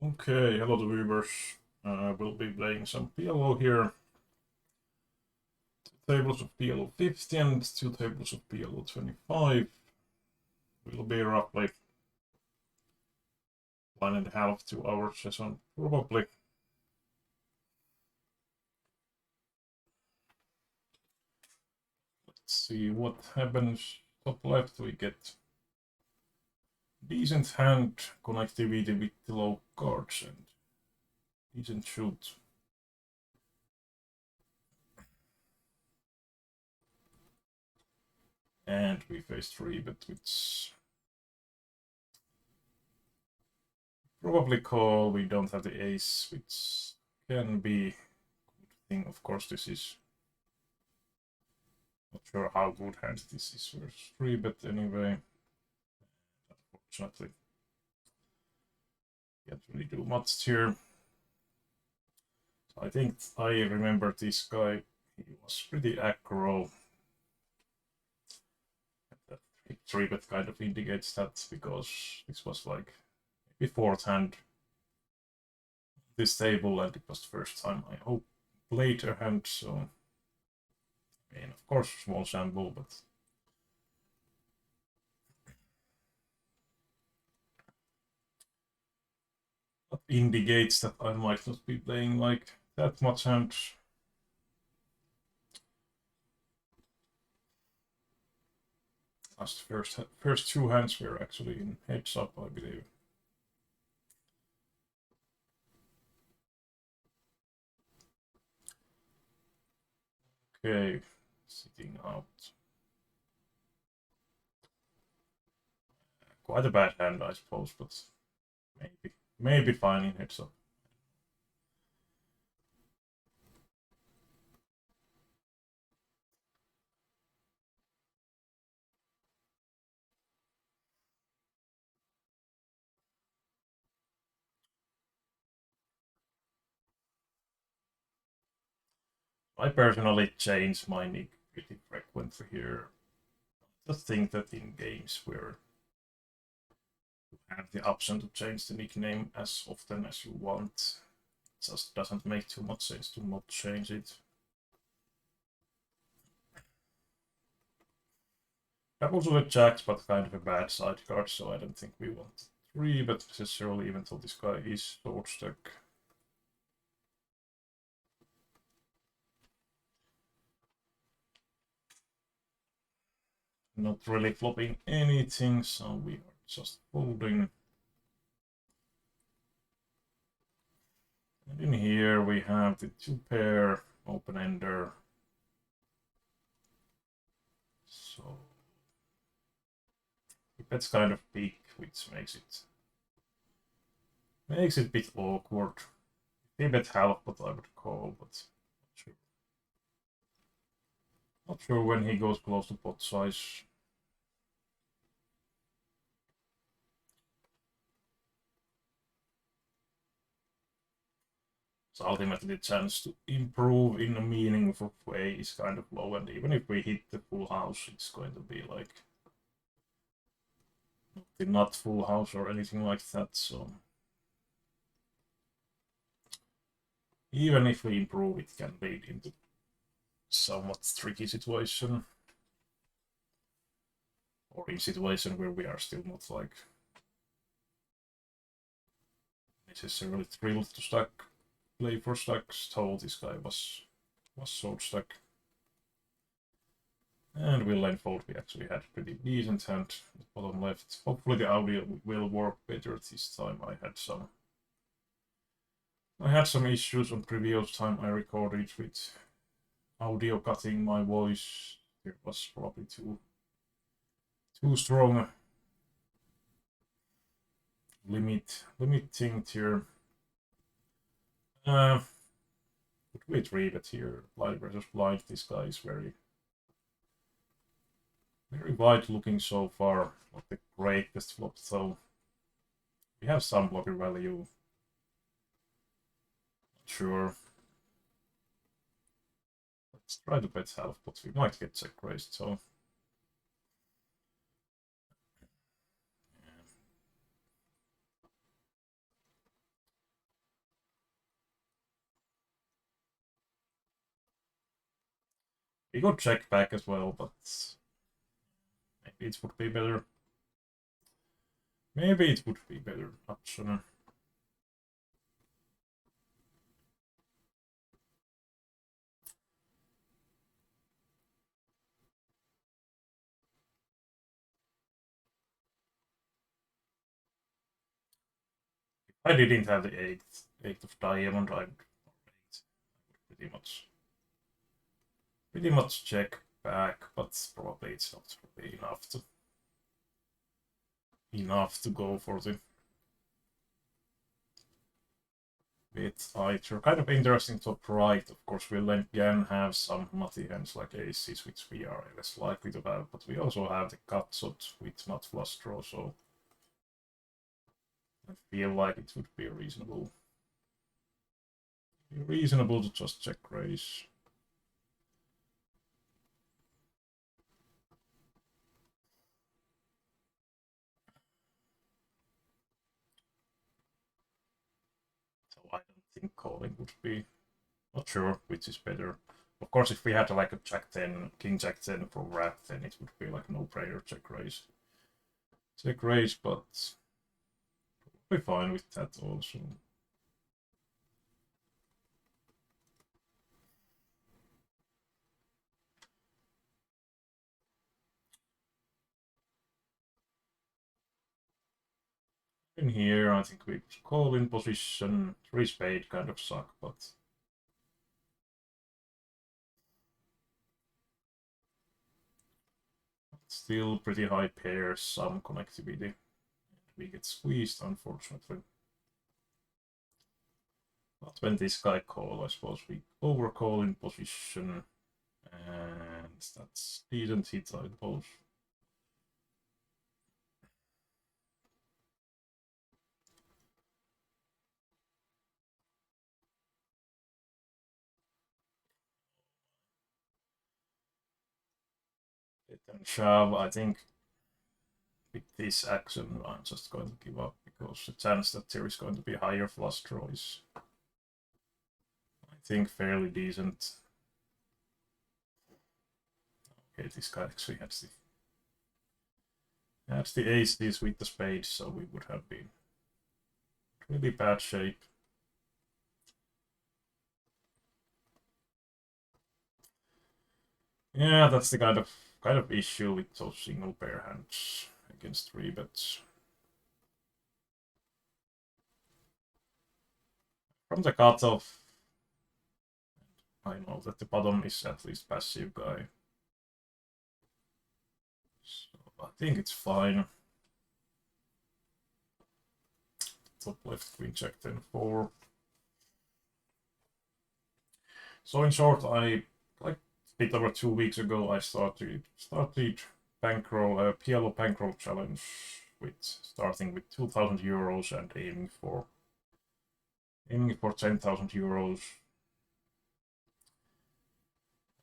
Okay, hello to viewers. We'll be playing some PLO here. 2 tables of PLO50 and 2 tables of PLO25. Will be roughly 1.5 to 2 hour session, probably. Let's see what happens. Top left we get decent hand connectivity with the low cards and decent shoot. And we face 3-bet, which probably call. We don't have the ace, which can be a good thing. Of course, this is not sure how good hand this is versus 3-bet anyway. Unfortunately, can't really do much here. So I think I remember this guy. He was pretty aggro. That 3-bet kind of indicates that because this was like maybe fourth hand this table, and it was the first time I played a hand. So I mean, of course, small sample, but that indicates that I might not be playing like that much hand. As the first 2 hands were actually in heads up, I believe. Okay, sitting out. Quite a bad hand, I suppose, but maybe fine in heads up. I personally change my nick pretty frequently here. I just think that in games where you have the option to change the nickname as often as you want, it just doesn't make too much sense to not change it. I've also a jack, but kind of a bad side card, so I don't think we want 3-bet necessarily, even though this guy is short stack. Not really flopping anything, so we are just folding. And in here we have the 2-pair open-ender. So that's kind of big, which makes it a bit awkward. A bit half, but I would call, but not sure. Not sure when he goes close to pot size. So ultimately the chance to improve in a meaningful way is kind of low, and even if we hit the full house, it's going to be like not full house or anything like that, so even if we improve, it can lead into somewhat tricky situation, or in situation where we are still not like necessarily thrilled to play for stacks. Told this guy was short stack. And we'll lane fold. We actually had pretty decent hand at bottom left. Hopefully the audio will work better this time. I had some issues on previous time I recorded with audio cutting my voice. It was probably too strong limiting here. But we 3-bet here. Blind versus blind. This guy is very wide looking so far. Not the greatest flop though. We have some blocker value. Not sure. Let's try to bet half, but we might get check raised, so. We could check back as well, but maybe it would be better. Maybe it would be better option. I didn't have the eight of diamond. I would pretty much check back, but probably it's not really enough to go for the bit either. Kind of interesting top right. Of course, we'll again have some nutty hands like aces, which we are less likely to have, but we also have the cut shot with nut flush draw, so I feel like it would be reasonable to just check raise. So I don't think calling would be, not sure which is better. Of course, if we had like a jack 10, king jack 10 for rat, then it would be like no prayer check raise. Check raise, but we're fine with that also. In here, I think we call in position. 3 spade kind of suck, but still pretty high pairs, some connectivity. We get squeezed, unfortunately. But when this guy call, I suppose we overcall in position, and that's decent hit, I suppose. Hit and shove, I think with this action, I'm just going to give up because the chance that there is going to be higher flush draw is, I think, fairly decent. Okay, this guy actually has the aces with the spades, so we would have been really bad shape. Yeah, that's the kind of issue with those single pair hands against 3-bets. From the cutoff, I know that the bottom is at least passive guy. So I think it's fine. Top left, queen check 10-4. So in short, I like a bit over 2 weeks ago I started Bankroll PLO Bankroll challenge with starting with 2,000 euros and aiming for 10,000 euros.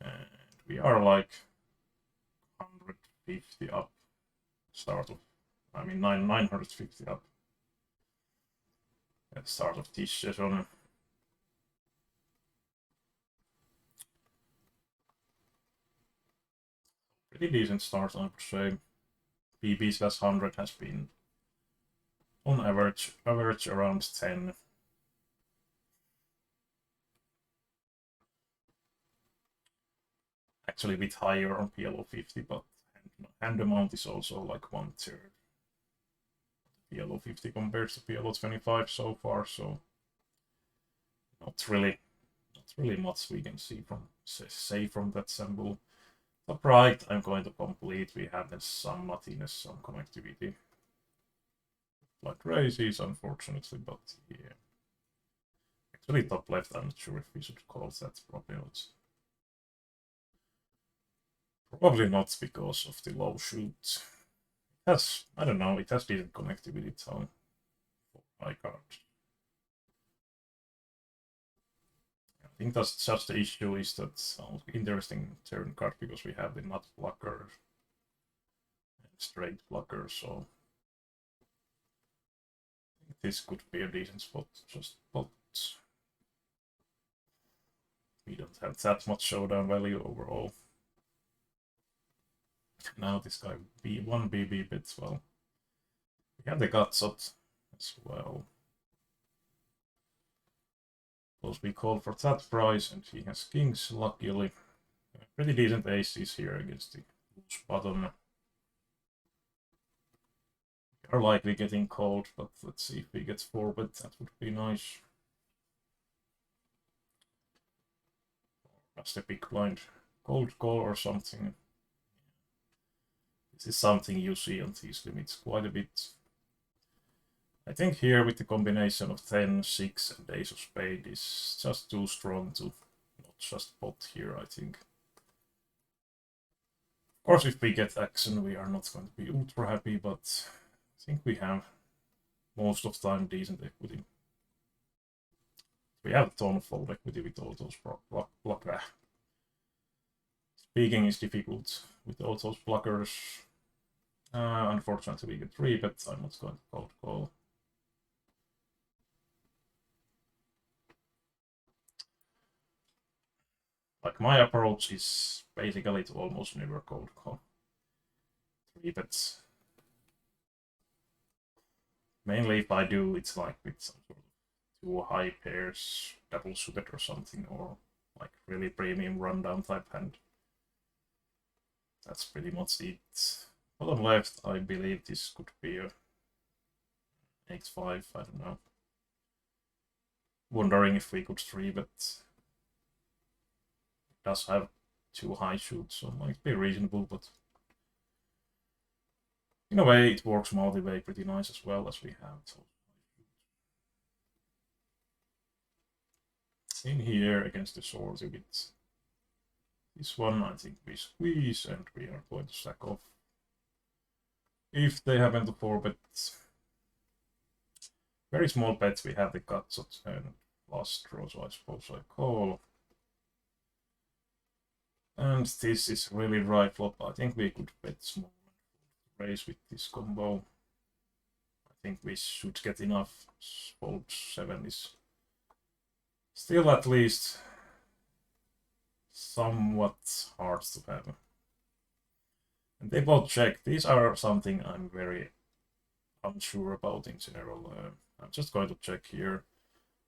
And we are like 150 up start of, I mean 950 up at the start of this session. Pretty decent start, I would say. PB/100 has been on average around 10. Actually a bit higher on PLO50, but hand amount is also like 1/3 PLO50 compared to PLO25 so far, so not really much we can say from that sample. Top right, I'm going to complete. We have some nuttiness, some connectivity. Like raises, unfortunately, but yeah. Actually, top left, I'm not sure if we should call that. Probably not. Probably not because of the low shoot. I don't know, it has decent connectivity, so I can't. I think that's just the issue, is that interesting turn card because we have the nut blocker and straight blocker, so I think this could be a decent spot, but we don't have that much showdown value overall. Now this guy B1 BB bits. Well, we have the Gutshot as well. Suppose we call for that price, and he has kings, luckily. Pretty decent aces here against the loose bottom. We are likely getting called, but let's see if he gets 4-bet. That would be nice. Just a big blind cold call or something. This is something you see on these limits quite a bit. I think here with the combination of 10, 6 and ace of spade is just too strong to not just pot here, I think. Of course, if we get action, we are not going to be ultra happy, but I think we have most of the time decent equity. We have a ton of fold equity with all those block. Speaking is difficult with all those blockers. Unfortunately, we get 3, but I'm not going to call. Like, my approach is basically to almost never cold call. 3 bets. Mainly if I do, it's like with some sort of 2 high pairs, double suited or something, or like really premium rundown type hand. That's pretty much it. Bottom left, I believe this could be a X5, I don't know. Wondering if we could 3-bet. It does have 2 high shoots, so might be reasonable, but in a way it works multi-way pretty nice as well as we have. So in here against the swords a bit. This one I think we squeeze and we are going to stack off. If they happen to 4-bet, very small bets, we have the Gutshot and last draw, so I suppose I call. And this is really dry flop. I think we could bet small raise with this combo. I think we should get enough. Fold 7 is still at least somewhat hard to have. And they both check. These are something I'm very unsure about in general. I'm just going to check here.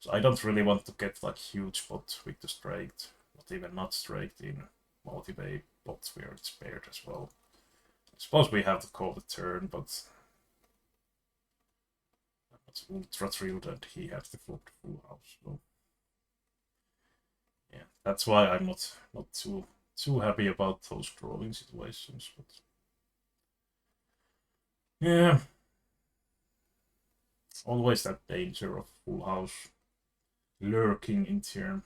So I don't really want to get like huge pot with the straight, not even not straight in multi-way pots where it's paired as well. I suppose we have to call the turn, but I'm not ultra thrilled that he has the flop to full house. So yeah, that's why I'm not too happy about those drawing situations. But yeah, always that danger of full house lurking in turn.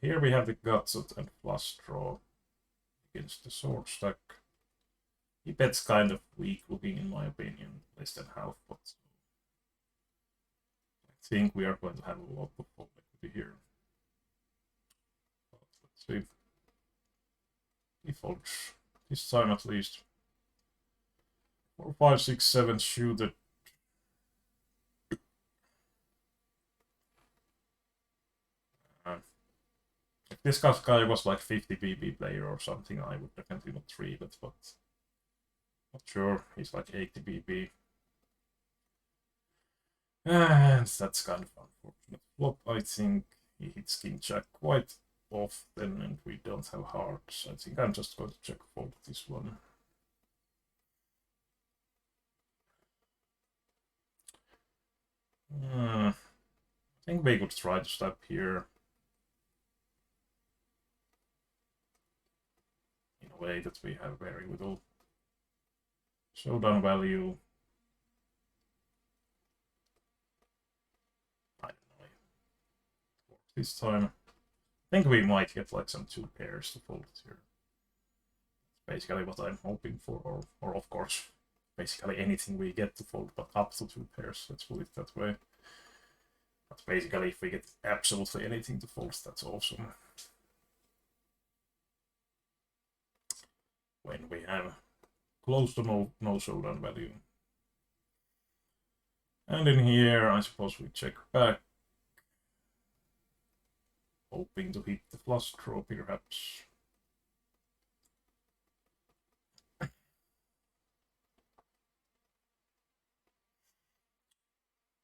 Here we have the Gutshot and flush draw against the sword stack. He bets kind of weak looking in my opinion, less than half pot. I think we are going to have a lot of fold equity here. But let's see. He folds this time at least. 4, 5, 6, 7 shooter. If this guy was like 50 BB player or something, I would definitely not 3-bet, but not sure. He's like 80 BB. And that's kind of unfortunate flop. I think he hits king jack quite often and we don't have hearts. I think I'm just going to check fold this one. I think we could try to step here. In a way that we have very little showdown value. I don't know. This time, I think we might get like some 2 pairs to fold here. That's basically what I'm hoping for, or of course, basically anything we get to fold, but up to 2 pairs. Let's put it that way. But basically, if we get absolutely anything to fold, that's awesome. When we have close to no showdown value. And in here, I suppose we check back. Hoping to hit the flush draw, perhaps.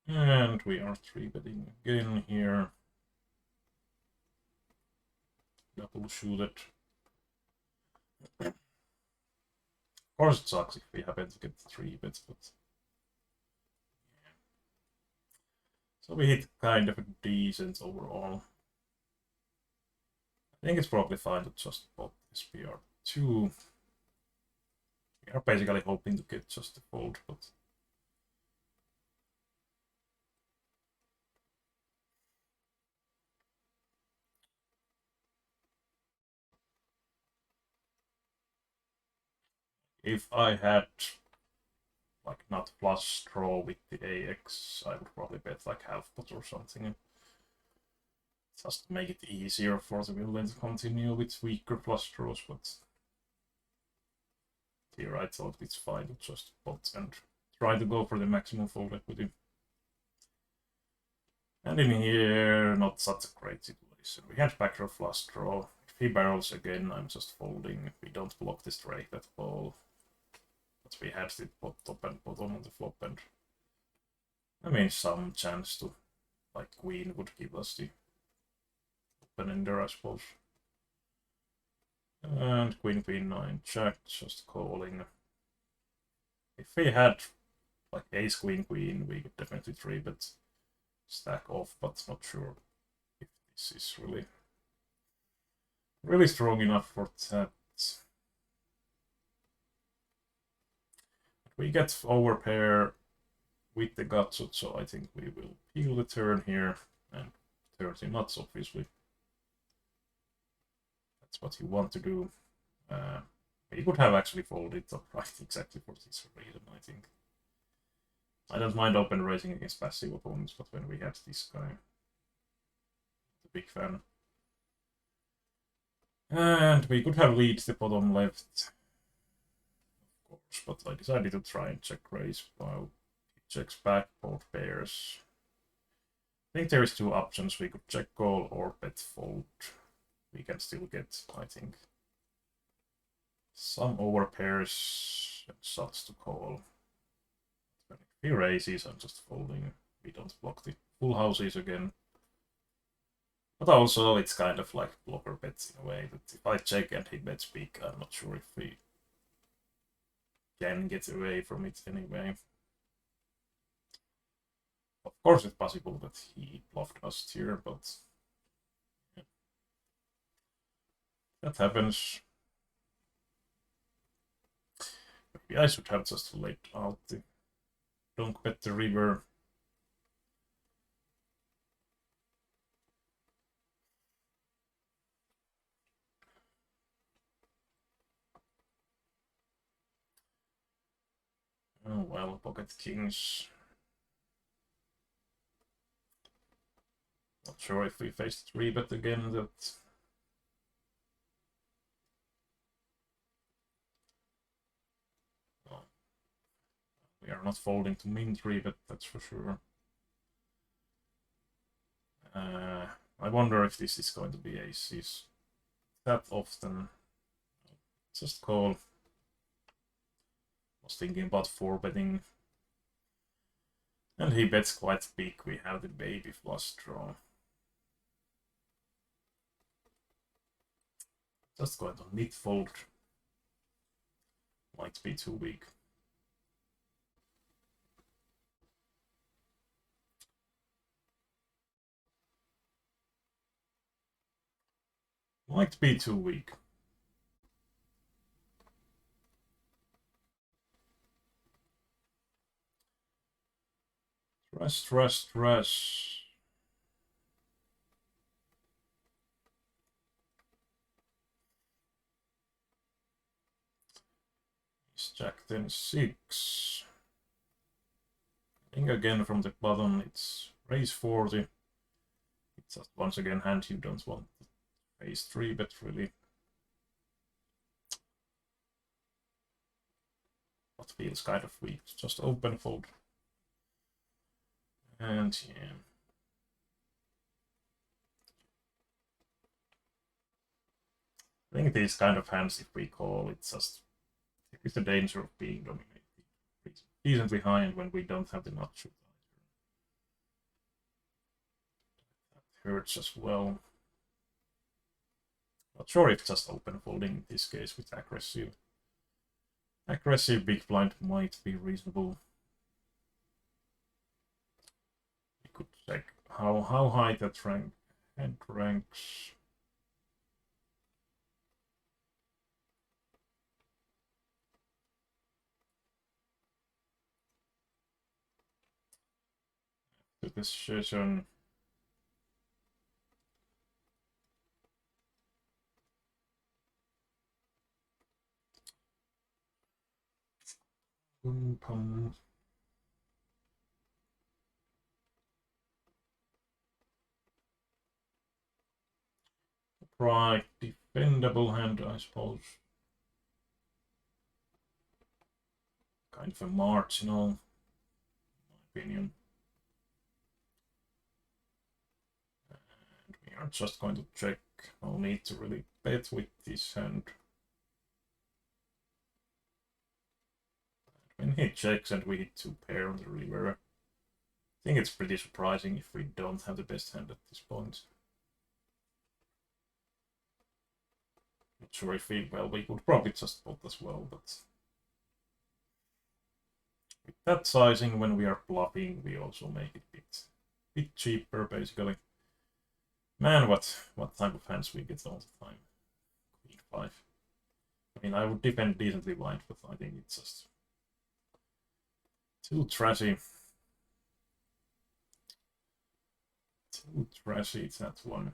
And we are 3-betting again here. Double shoot it. Of course it sucks if we happen to get 3 bets, but yeah. So we hit kind of a decent overall. I think it's probably fine to just put this PR2. We are basically hoping to get just a fold, but if I had like not flush draw with the AX, I would probably bet like half pot or something. Just to make it easier for the villain to continue with weaker flush draws, but here I thought it's fine to just pot and try to go for the maximum fold equity. And in here, not such a great situation. We had backdoor flush draw. If he barrels again, I'm just folding. We don't block the straight at all. But we had the top and bottom on the flop, and I mean, some chance to, like, queen would give us the open ender, I suppose. And queen, queen, 9, jack, just calling. If we had, like, ace, queen, queen, we could definitely 3-bet stack off, but not sure if this is really strong enough for that. We get overpair with the gutsut, so I think we will peel the turn here and turn the nuts, obviously. That's what you want to do. We could have actually folded up right exactly for this reason, I think. I don't mind open raising against passive opponents, but when we had this guy, a big fan. And we could have lead the bottom left, of course, but I decided to try and check raise while he checks back both pairs. I think there is 2 options. We could check call or bet fold. We can still get, I think, some overpairs and shots to call. If he raises, I'm just folding. We don't block the full houses again. But also, it's kind of like blocker bets in a way, that if I check and he bets big, I'm not sure if we can get away from it anyway. Of course, it's possible that he bluffed us here, but yeah. That happens. Maybe I should have just laid out the don't bet the river. Oh well, pocket kings. Not sure if we face 3-bet again, that well, we are not folding to min 3-bet, that's for sure. I wonder if this is going to be aces that often. Just call. Was thinking about 4-betting. And he bets quite big. We have the baby flush draw. Just going to mid fold. Might be too weak. Might be too weak. Stress. It's Jack 10-6. I think again from the bottom it's raise 40. It's just once again hand you don't want to raise 3-bet really. What feels kind of weak. Just open fold. And yeah. I think these kind of hands, if we call, it's just it's the danger of being dominated decently high and when we don't have the nut shoot. hurts as well. Not sure if just open folding in this case with aggressive. Aggressive big blind might be reasonable. We could check how high that hand ranks. To this session. Right, defendable hand, I suppose. Kind of a marginal, in my opinion. And we are just going to check. No need to really bet with this hand. When he checks and we hit 2 pair on the river, I think it's pretty surprising if we don't have the best hand at this point. Not sure if we would probably just pot as well, but with that sizing, when we are bluffing, we also make it a bit cheaper, basically. Man, what type of hands we get all the time? Queen 5. I mean, I would defend decently wide, but I think it's just too trashy. Too trashy, that one.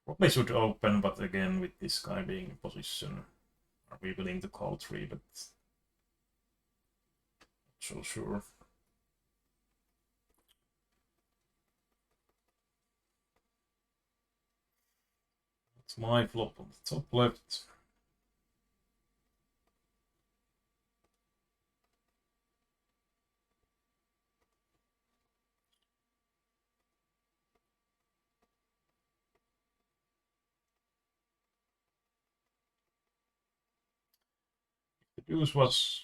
Probably should open, but again, with this guy being in position, are we willing to call 3? But not so sure. It's my flop on the top left. The deuce was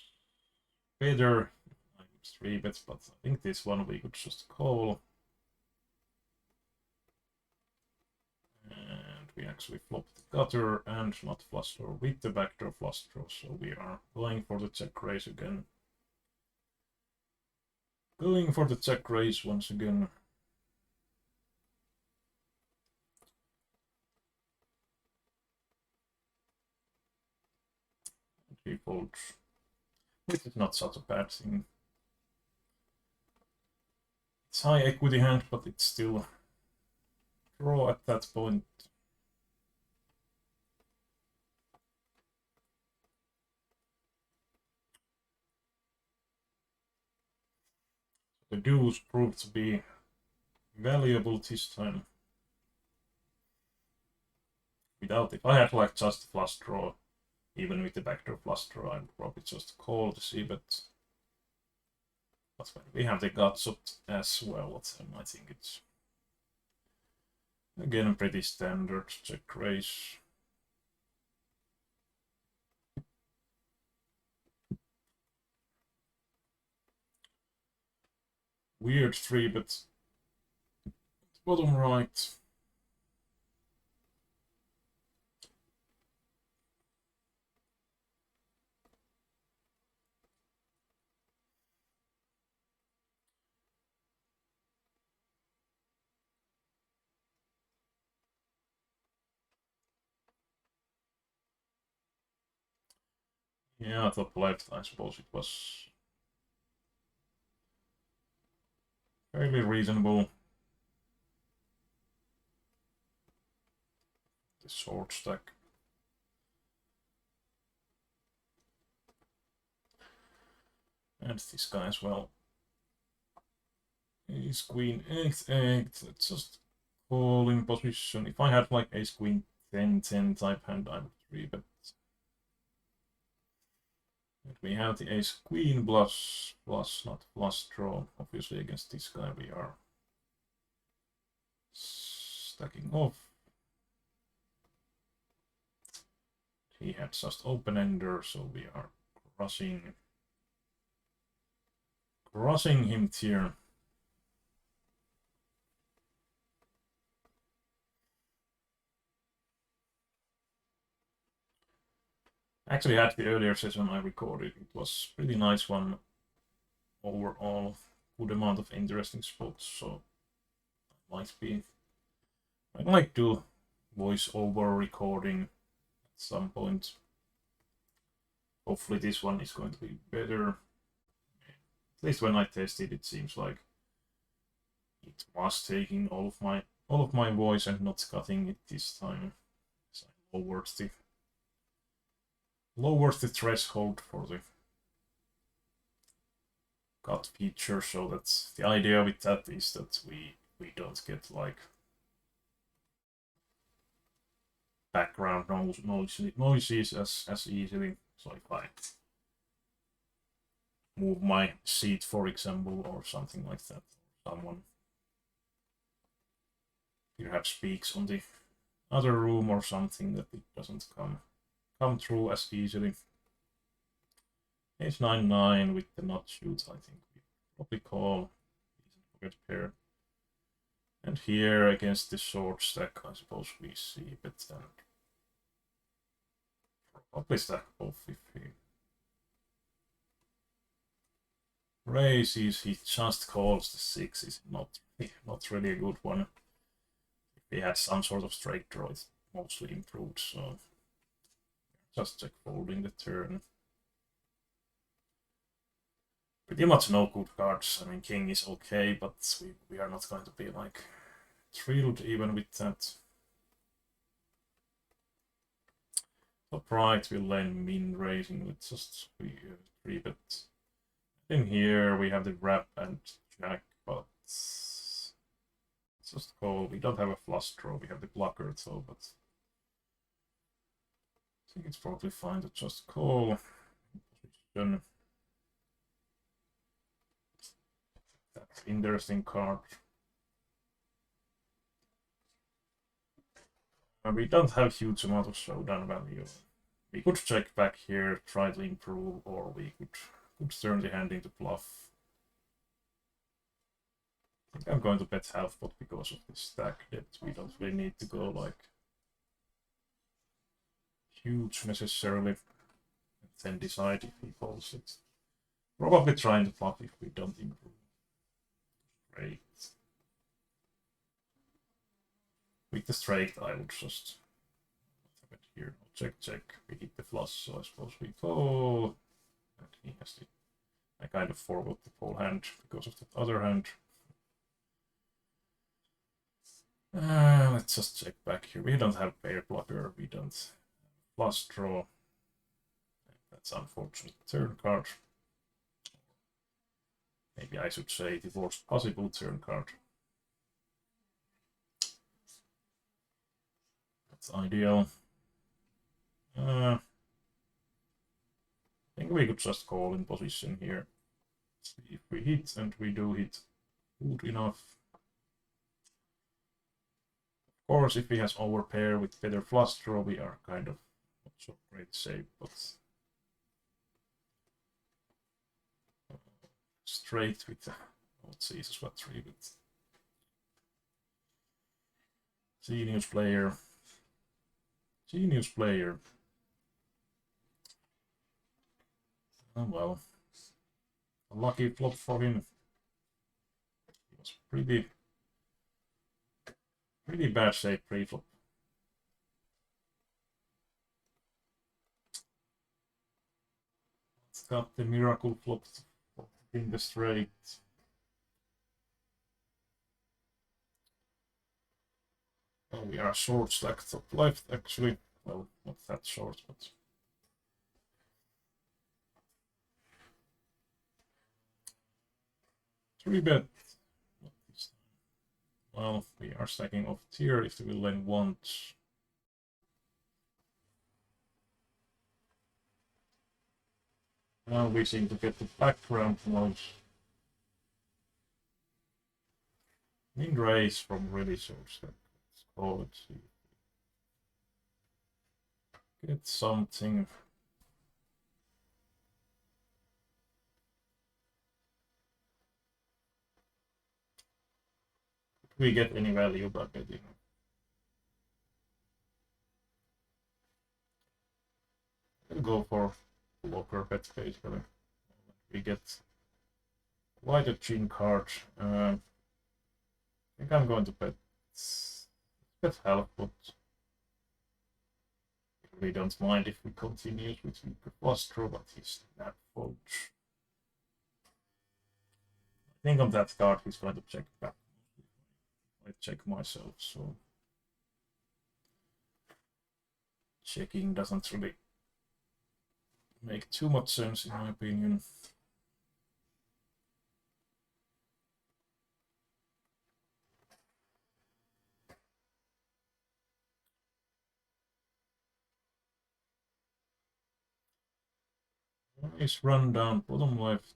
better. I would 3-bet, but I think this one we could just call. And we actually flopped the gutter and not flush draw with the backdoor flush draw, so we are going for the check raise again. Going for the check raise once again. He folds. This is not such a bad thing. It's high equity hand, but it's still draw at that point. The deuce proved to be valuable this time. Without, if I had like just flush draw, even with the backdoor flush draw, I would probably just call to see, but when we have the guts up as well, then I think it's again pretty standard check raise. Weird 3-bet bottom right. Yeah, top left, I suppose it was fairly reasonable. The sword stack. And this guy as well. Ace, queen, 8, 8. Let's just call in position. If I had like ace, queen, 10, 10 type hand, I would 3-bet. And we have the ace, queen, plus, not flush draw. Obviously, against this guy, we are stacking off. he had just open-ender, so we are crossing him here. Actually, at the earlier session I recorded, it was pretty nice one overall, good amount of interesting spots, so I might do voice-over recording at some point. Hopefully this one is going to be better. At least when I tested, it seems like it was taking all of my voice and not cutting it this time. So I lowers the threshold for the cut feature, so that's the idea with that, is that we don't get like background noises as easily. So if I move my seat, for example, or something like that, someone perhaps speaks on the other room or something, that it doesn't come through as easily. H99 with the not shoot, I think we probably call good pair. And here against the short stack, I suppose we see it and probably stack both if he raises, he just calls the 6 is not really a good one. If he had some sort of straight draw, it's mostly improved, so just check folding the turn. Pretty much no good cards. I mean, king is okay, but we are not going to be like thrilled even with that. Top right will lane min raising with just 3-bet. In here we have the wrap and jack, but it's just call. We don't have a flush draw, we have the blocker though, but I think it's probably fine to just call. Position. That's interesting card. We don't have huge amount of showdown value. We could check back here, try to improve, or we could turn the hand into bluff. I think I'm going to bet half pot because of this stack depth. We don't really need to go like huge necessarily, and then decide if he calls it. Probably trying to bluff if we don't improve. Great. With the straight, I would just here check. We hit the flush, so I suppose we call. And he has the. I kind of forgot the full hand because of the other hand. Let's just check back here. We don't have pair blocker. We don't flush draw. That's unfortunate. Turn card. Maybe I should say the worst possible turn card. That's ideal. I think we could just call in position here. See if we hit, and we do hit good enough. Of course, if he has overpair with better flush draw, we are kind of not so great shape, but straight with let's see, this is what 3-bet. Genius player. Oh well. A lucky flop for him. He was pretty bad shape pre-flop. It's got the miracle flop in the straight. Well, we are short stack top left actually. Well, not that short, but 3-bet. Well, we are stacking off tier if the villain wants. Now we seem to get the background noise. Min raise from really short stack. Let's call it. Get something. Did we get any value by betting? We'll go for locker bet basically. We get quite a chin card. I think I'm going to bet half, but we don't mind if we continue with weaker plus draw, but he's snap fold. I think on that card he's going to check back. I check myself, so checking doesn't really make too much sense in my opinion. Nice run down bottom left.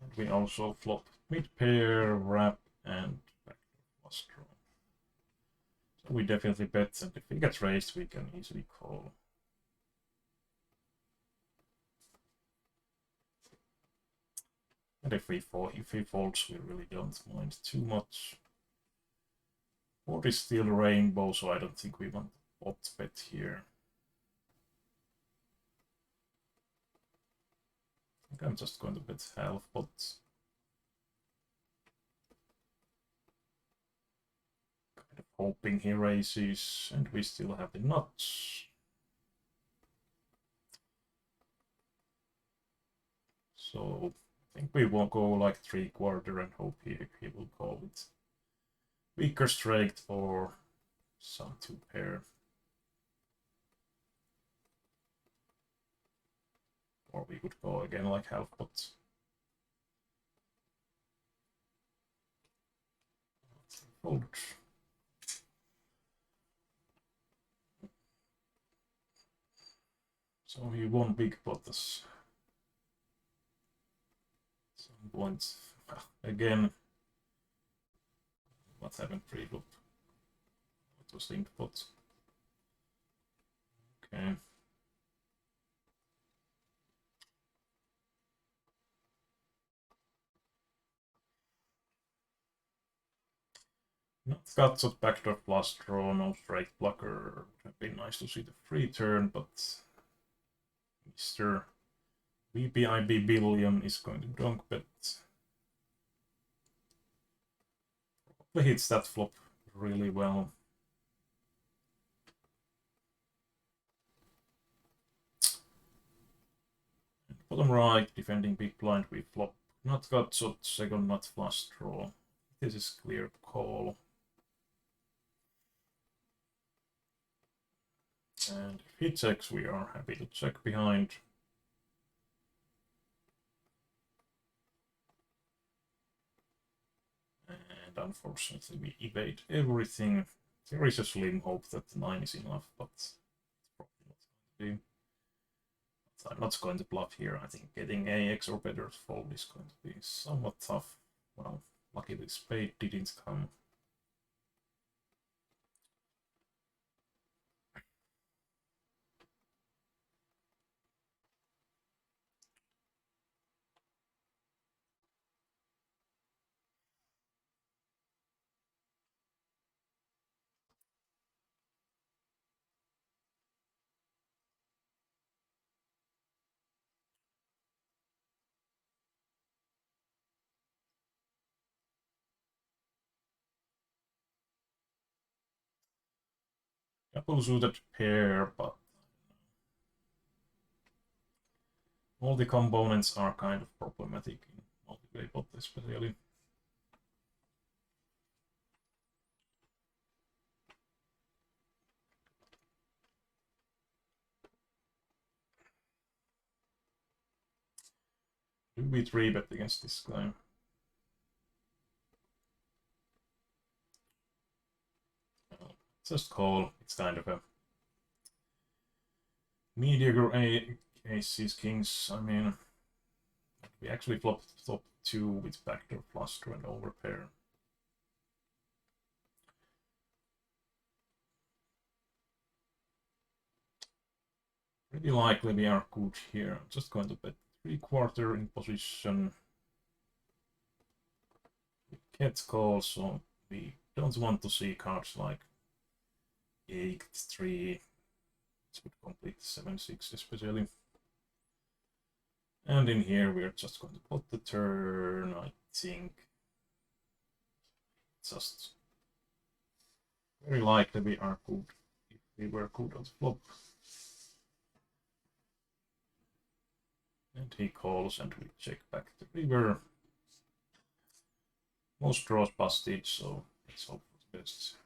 And we also flop mid pair, wrap, and backdoor flush draw. So we definitely bet, and if he gets raised, we can easily call. And if he folds, we really don't mind too much. Board is still rainbow, so I don't think we want pot bet here. I think I'm just going to bet half pot. Kind of hoping he raises, and we still have the nuts. So I think we will go like 3/4 and hope he will call it weaker straight or some 2-pair. Or we could go again like half pot. Fold. So he won big pot as some points. Again, what happened pre-flop? It was linked pot. Okay. Not guts of backdoor flush draw, no straight blocker. Would have been nice to see the free turn, but Mr. VPIB Billion is going to donk bet. Probably hits that flop really well. And bottom right, defending big blind, we flop. Not guts of second, not flush draw. This is clear call. And if he checks, we are happy to check behind. And unfortunately, we evade everything. There is a slim hope that 9 is enough, but it's probably not going to be. So I'm not going to bluff here. I think getting AX or better to fold is going to be somewhat tough. Well, luckily spade didn't come. Double suited pair, but all the components are kind of problematic in multi-way pot especially. Do we 3-bet against this guy? Just call. It's kind of a mediocre aces, kings. I mean, we actually flopped 2 with backdoor flush and overpair. Pretty likely we are good here. I'm just going to bet 3/4 in position. We get calls, so we don't want to see cards like 8/3. This would complete 7/6 especially. And in here we're just going to put the turn, I think. Just very likely we are good if we were good on the flop. And he calls and we check back the river. Most draws busted, so let's hope for the best.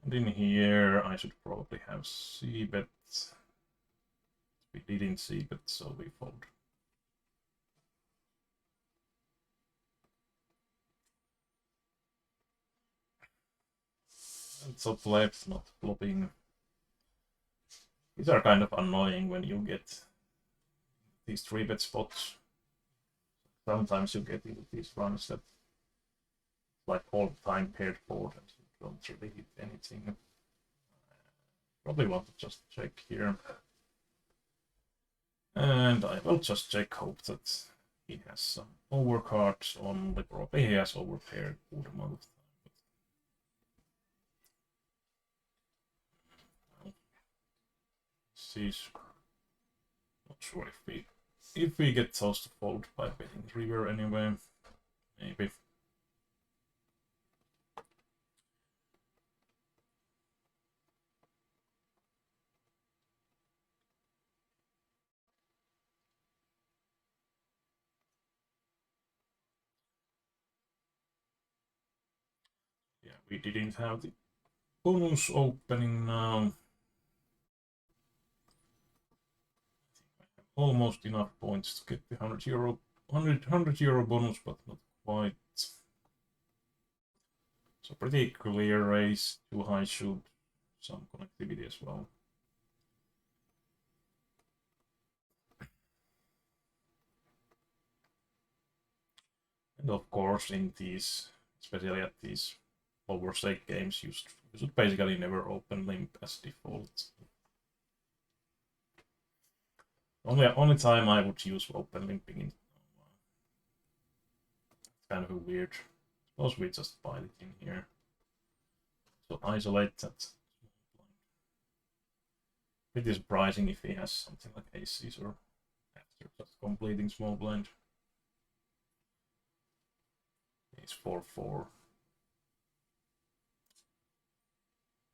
And in here I should probably have c-bet. We didn't c-bet, so we fold. And top left, not flopping. These are kind of annoying when you get these 3-bet spots. Sometimes you get into these runs that like all the time paired board and you don't really hit anything. Probably want to just check here. And I will just check, hope that he has some overcards on the probably he has overpaired good amount of time. He's not sure if we get tossed to fold by betting river anyway. Maybe. Yeah, we didn't have the bonus opening now. Almost enough points to get the €100 bonus, but not quite. So pretty clear race, too high shoot, some connectivity as well. And of course, in these, especially at these lower stake games, you should basically never open limp as default. Only time I would use open limping in kind of weird. Suppose we just buy it in here. So isolate that. Pretty surprising if he has something like aces or after just completing small blind. He's 4/4.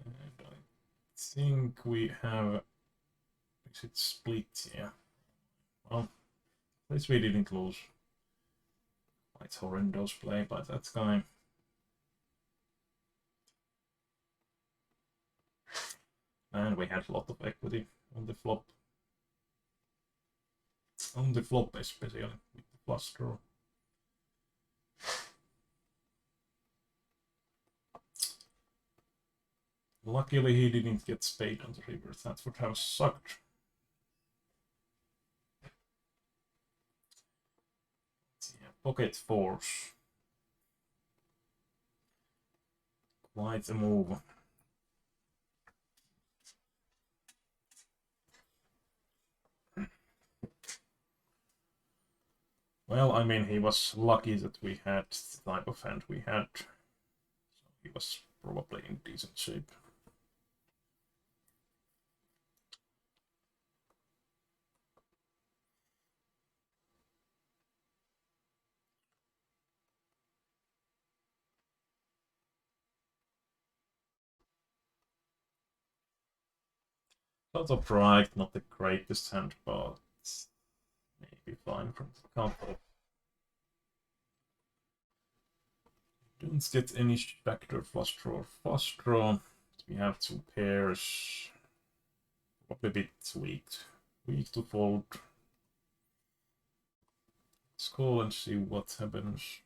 And I think we have. Is it split? Yeah. Well, at least we didn't lose. Quite horrendous play by that guy. And we had a lot of equity on the flop. On the flop, especially with the flush draw. Luckily, he didn't get spade on the river. That would have sucked. Yeah, pocket fours. Quite a move. Well, I mean, he was lucky that we had the type of hand we had. So he was probably in decent shape. Sort of right, not the greatest hand, but maybe fine from the counter. Don't get any backdoor flush draw or flush draw. We have 2 pairs. Probably a bit weak to fold. Let's call and see what happens.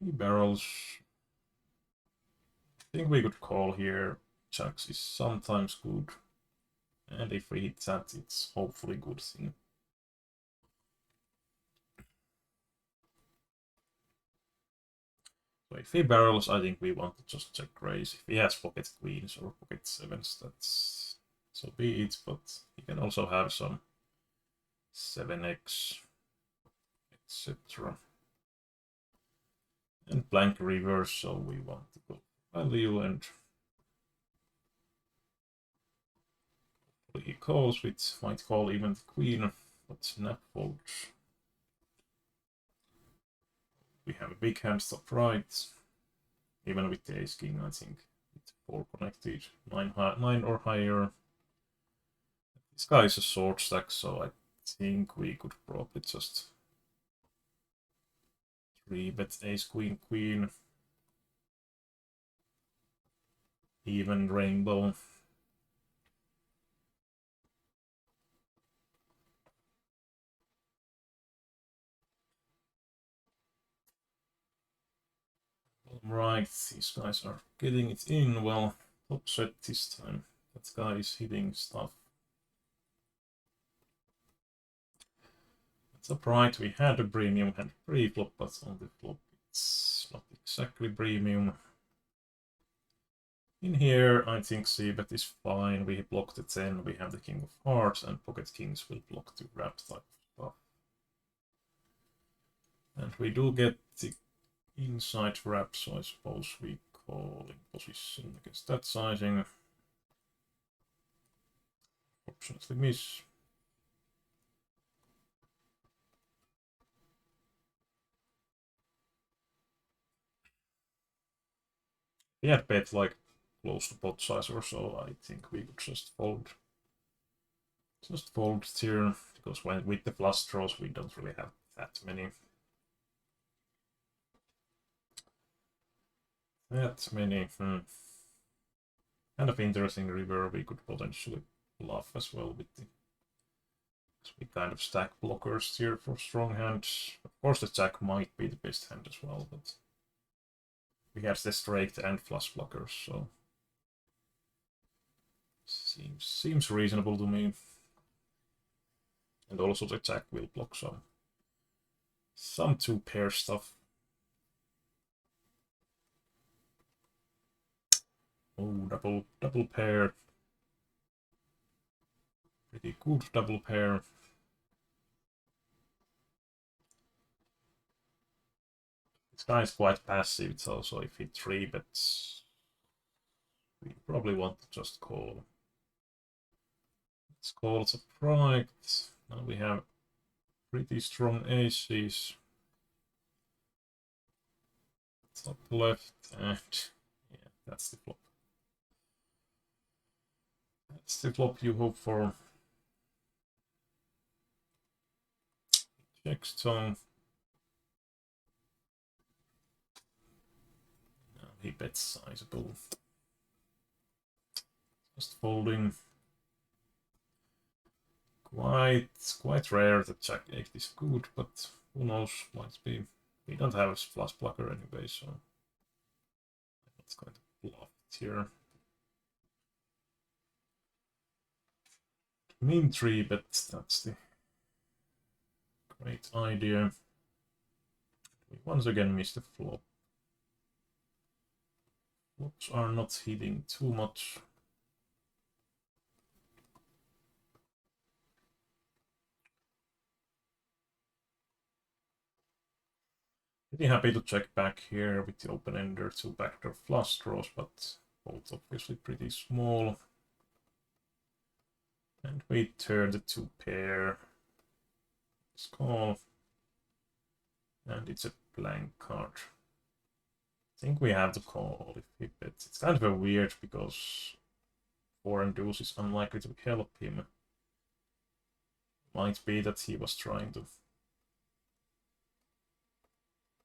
Three barrels. I think we could call here. Jacks is sometimes good. And if we hit that, it's hopefully good thing. So if he barrels, I think we want to just check raise. If he has pocket queens or pocket sevens, that's so be it. But he can also have some 7x, etc. And blank reverse, so we want to go value, and he calls with might call even the queen, but snap folds. We have a big hand stop right. Even with the ace king, I think it's 4 connected, 9 or higher. This guy is a sword stack, so I think we could probably just 3-bet ace queen queen. Even rainbow. Right, these guys are getting it in. Well, top set this time. That guy is hitting stuff. It's upright. We had a premium hand pre-flop, but on the flop it's not exactly premium. In here, I think c-bet is fine. We block the 10, we have the king of hearts, and pocket kings will block the wrap type of stuff. And we do get the inside wrap, so I suppose we call in position against that sizing. Fortunately miss. We had bet like close to pot size or so, I think we would just fold. Just fold here, because when with the flush draws we don't really have that many. Kind of interesting river. We could potentially bluff as well with the. We kind of stack blockers here for strong hands. Of course, the jack might be the best hand as well, but we have the straight and flush blockers, so seems reasonable to me. And also the jack will block some two pair stuff. Oh, double pair. Pretty good double pair. This guy is quite passive, so if he 3-bets, we probably want to just call. Let's call surprise. Now we have pretty strong aces. Top left, and yeah, that's the flop. That's the flop you hope for. Check stone. Now he bets sizable. Just folding. Quite rare that Jack 8 is good, but who knows, might be. We don't have a flush blocker anyway, so let's kind of bluff it here. Mean 3-bet, that's the great idea. We once again miss the flop. Flops are not hitting too much. Pretty happy to check back here with the open ender, 2 backdoor flush draws, but both obviously pretty small. And we turn the 2 pair. Let's call. And it's a blank card. I think we have to call if he bets. It's kind of a weird because 4 and deuce is unlikely to help him. Might be that he was trying to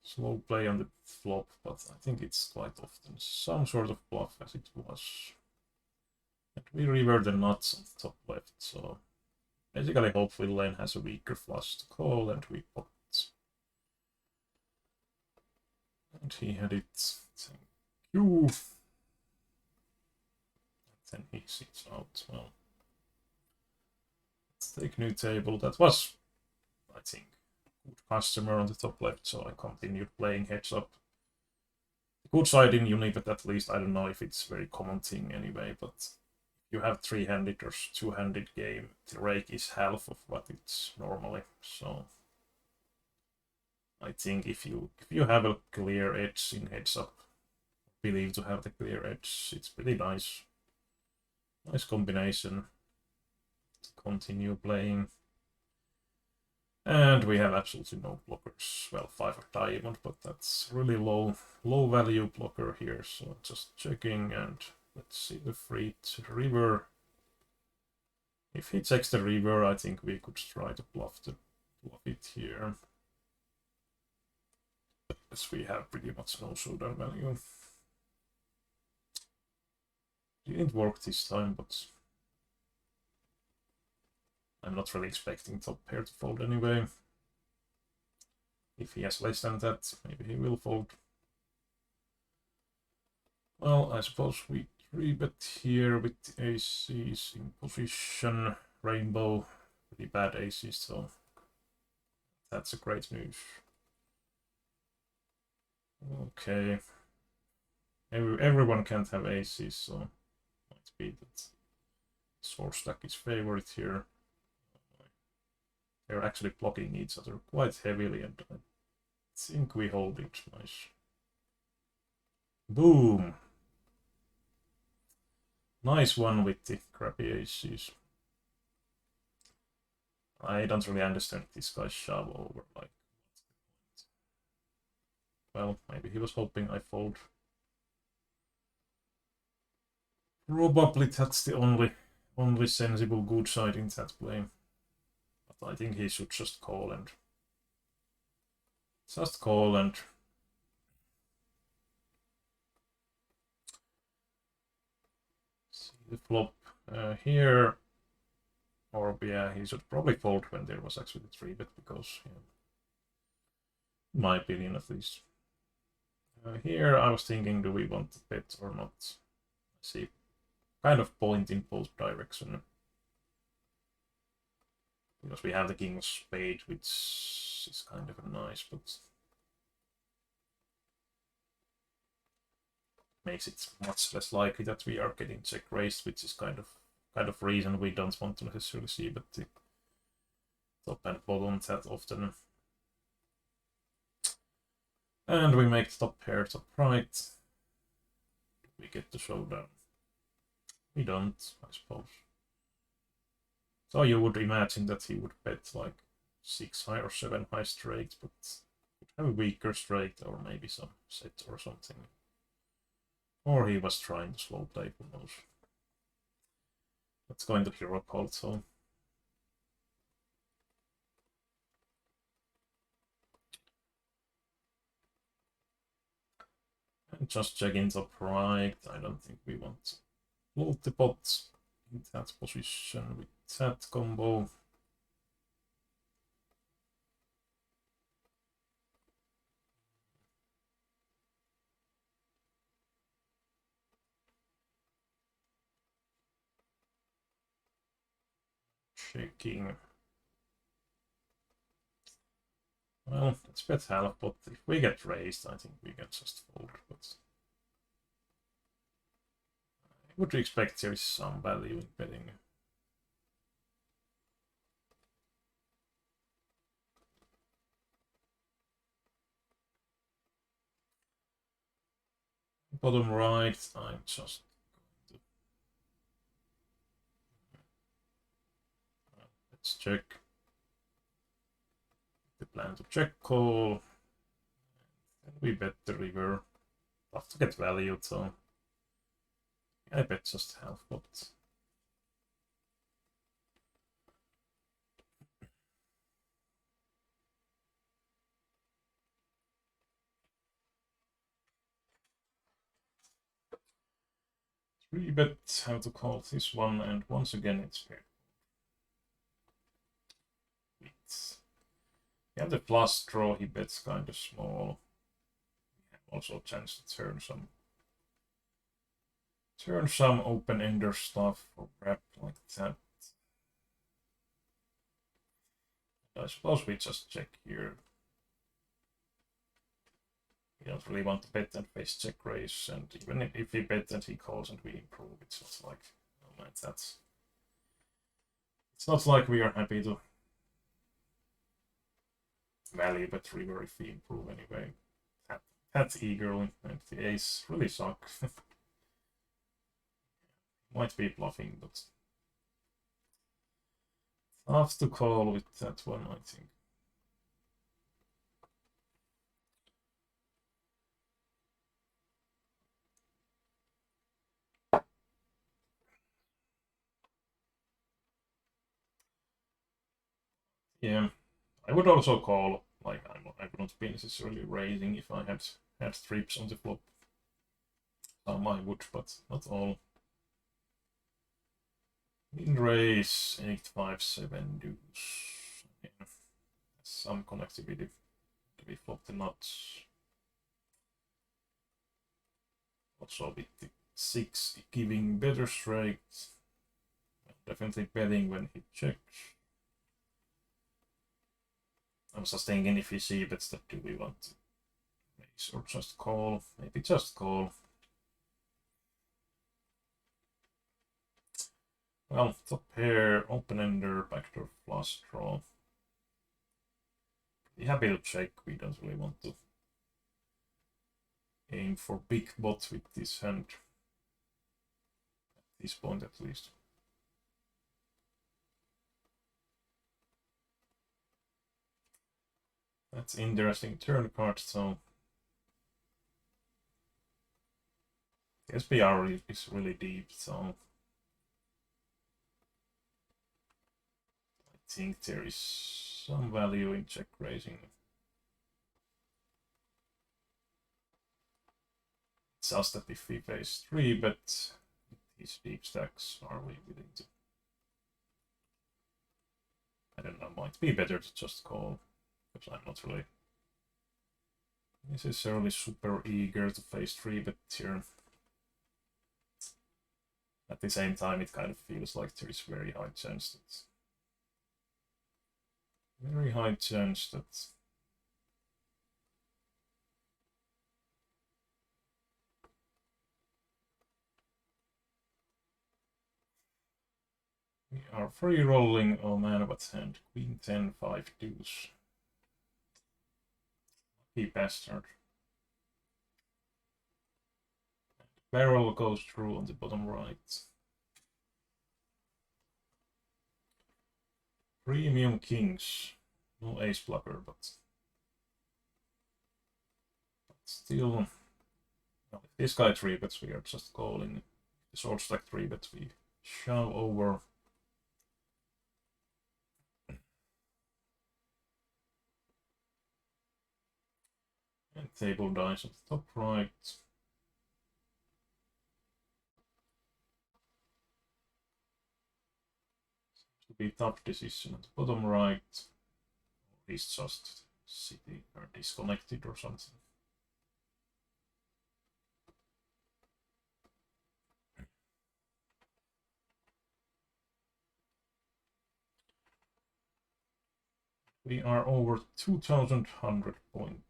slow play on the flop, but I think it's quite often some sort of bluff as it was. And we revert the nuts on the top left, so basically hopefully lane has a weaker flush to call and we pocket. And he had it. Thank you. 10 he seats out. Well, let's take new table. That was, I think, good customer on the top left, so I continued playing heads up. The good side in Unibet, at least, I don't know if it's a very common thing anyway, but you have 3-handed or 2-handed game, the rake is half of what it's normally. So I think if you have a clear edge in heads up, believe to have the clear edge, it's pretty nice. Nice combination to continue playing. And we have absolutely no blockers. Well, 5 of diamond, but that's really low value blocker here. So just checking, and let's see the free river. If he checks the river, I think we could try to bluff it here. As we have pretty much no showdown value. Didn't work this time, but I'm not really expecting top pair to fold anyway. If he has less than that, maybe he will fold. Well, I suppose we 3-bet here with the aces in position. Rainbow, pretty bad aces, so that's a great move. Okay. Everyone can't have aces, so might be that source stack is favorite here. They're actually blocking each other quite heavily, and I think we hold it. Nice. Boom! Nice one with the crappy aces. I don't really understand this guy's shove over, like, well, maybe he was hoping I fold. Probably that's the only sensible good side in that play. But I think he should just call and see the flop here. Or yeah, he should probably fold when there was actually the 3-bet, because yeah, in my opinion at least. Here I was thinking, do we want to bet or not? See, kind of point in both directions. Because we have the king of spade, which is kind of nice, but makes it much less likely that we are getting check raised, which is kind of reason we don't want to necessarily see, but the top and bottom that often. And we make the top pair top right. We get the showdown. We don't, I suppose. So you would imagine that he would bet like 6 high or 7 high straight, but would have a weaker straight or maybe some set or something. Or he was trying to slow play, who knows. Let's go into hero call, so. And just check in top right. I don't think we want to float the pot in that position with that combo. Checking. Well, let's bet half, but if we get raised, I think we can just fold. But I would expect there is some value in betting. Bottom right, I'm just going to... let's check. The plan to check call. And we bet the river. Tough to get value, so I bet just half, but three bet how to call this one, and once again it's fair. We have the flush draw, he bets kind of small. Also a chance to turn some open-ender stuff or wrap like that. I suppose we just check here. We don't really want to bet and face check raise, and even if we bet and he calls and we improve, it's not like, oh man, it's not like we are happy to value bet river if we improve anyway. That's eagerly, and the ace really sucks. Might be bluffing, but tough to call with that one, I think. Yeah, I would also call, like, I would not be necessarily raising if I had trips on the flop. Some I would, but not all. In raise, 8, 5, 7 deuce. Yeah. Some connectivity to be flop the nuts. Also with the 6 giving better straight. Definitely betting when he checks. I was just thinking if he see bets that do we want to raise or just call? Maybe just call. Well, top pair, open-ender, backdoor flush draw. Pretty happy to check. We don't really want to aim for big bot with this hand. At this point at least. That's interesting turn card, so the SPR is really deep, so I think there is some value in check raising. It's just that if we face 3 bet these deep stacks, are we willing to? I don't know, might be better to just call, because I'm not really necessarily super eager to face 3 bet here. At the same time, it kind of feels like there is very high chance that we are free rolling. Oh man, what's hand? Queen 10, 5 deuce. Lucky bastard. Barrel goes through on the bottom right. Premium kings. No ace blocker, but still. Well, if this guy 3 bets, we are just calling. The short stack 3 bets, we shove over. And table dice on the top right. To be tough decision at the bottom right. Or he's just sitting or disconnected or something. We are over 2,100 points.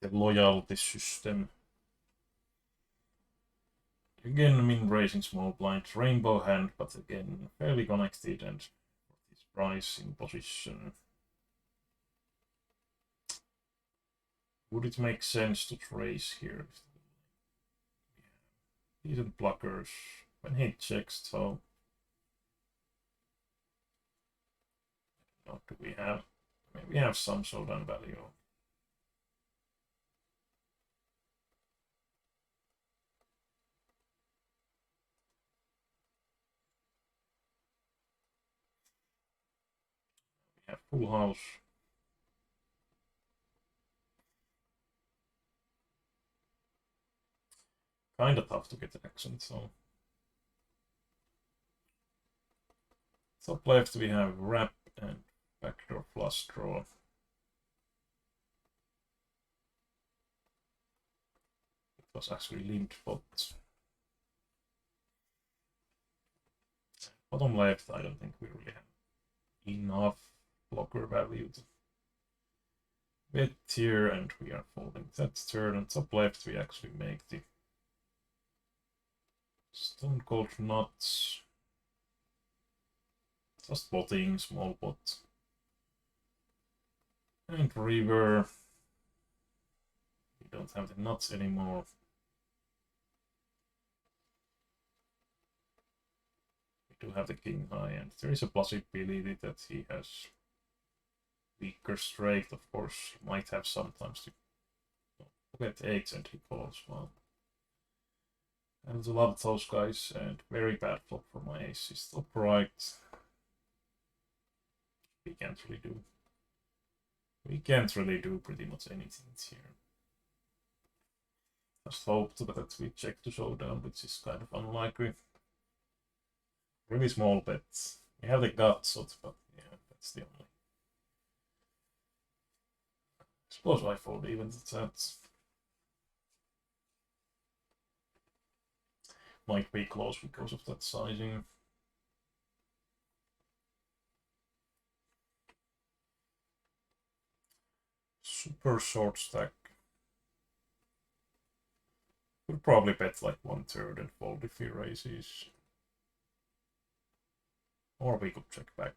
The loyalty system. Again, min raising small blind, rainbow hand, but again, fairly connected and his price in position. Would it make sense to raise here? Yeah. Decent blockers when he checks, so what do we have? Maybe we have some showdown value. We have full house. Kinda tough to get the accent, so Top left we have wrap and backdoor flush draw. It was actually linked, but bottom left I don't think we really have enough blocker value to bet here, and we are folding that turn. On top left we actually make the stone cold nuts. Just botting, small pot. And river. We don't have the nuts anymore. We do have the king high, and there is a possibility that he has weaker straight. Of course, might have sometimes to get 8 and he calls. Well, I have a lot of those guys, and very bad flop for my aces. Top right. We can't really do. We can't really do pretty much anything here. Just hope that we check the showdown, which is kind of unlikely. Really small bets. We have the guts, but yeah, that's the only. I suppose I fold even that. Might be close because of that sizing. Super short stack. Could probably bet like 1/3 and fold if he raises. Or we could check back.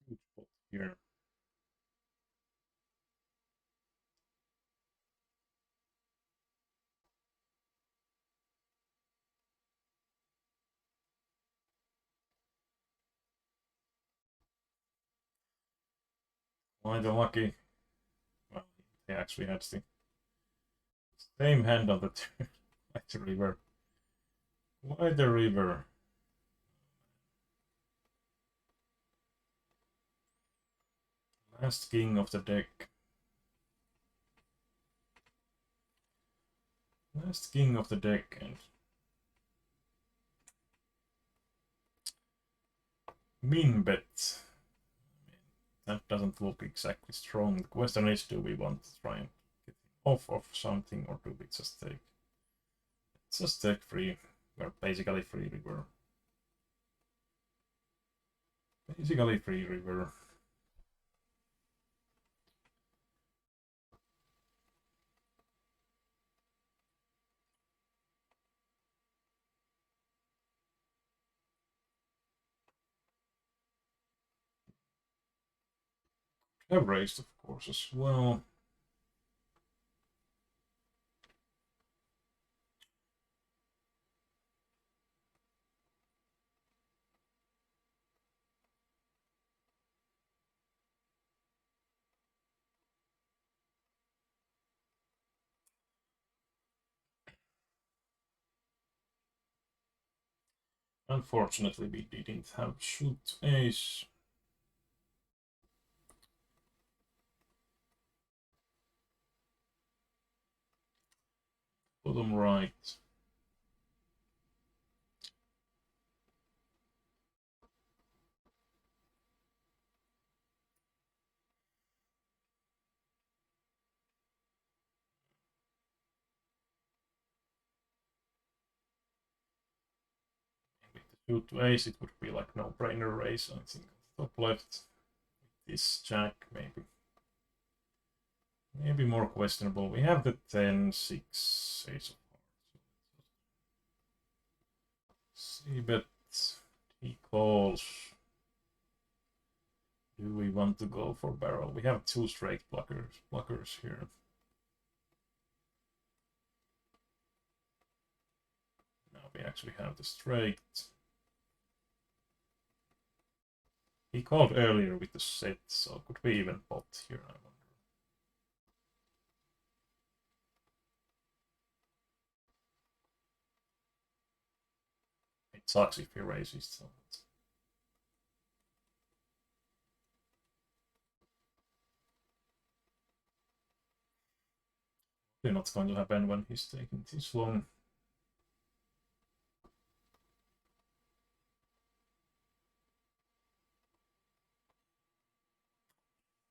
Huge pot here. Why the lucky? Well, he actually had the same hand on the turn. Like the river. Why the river? Last king of the deck. Last king of the deck, and min bet. That doesn't look exactly strong. The question is, do we want to try and get off of something, or do we just take? Just take free. We're basically free river. Basically free river. Have raised, of course, as well. Unfortunately, we didn't have shoot ace. Bottom right. With the shoot ace, it would be like no-brainer raise. I think top left. This jack maybe. maybe more questionable. We have the 10-6 ace of hearts. See, but he calls. Do we want to go for barrel? We have two straight blockers here. Now we actually have the straight. He called earlier with the set, so could we even pot here? I wonder. It sucks if he raises, so probably not going to happen when he's taking this long.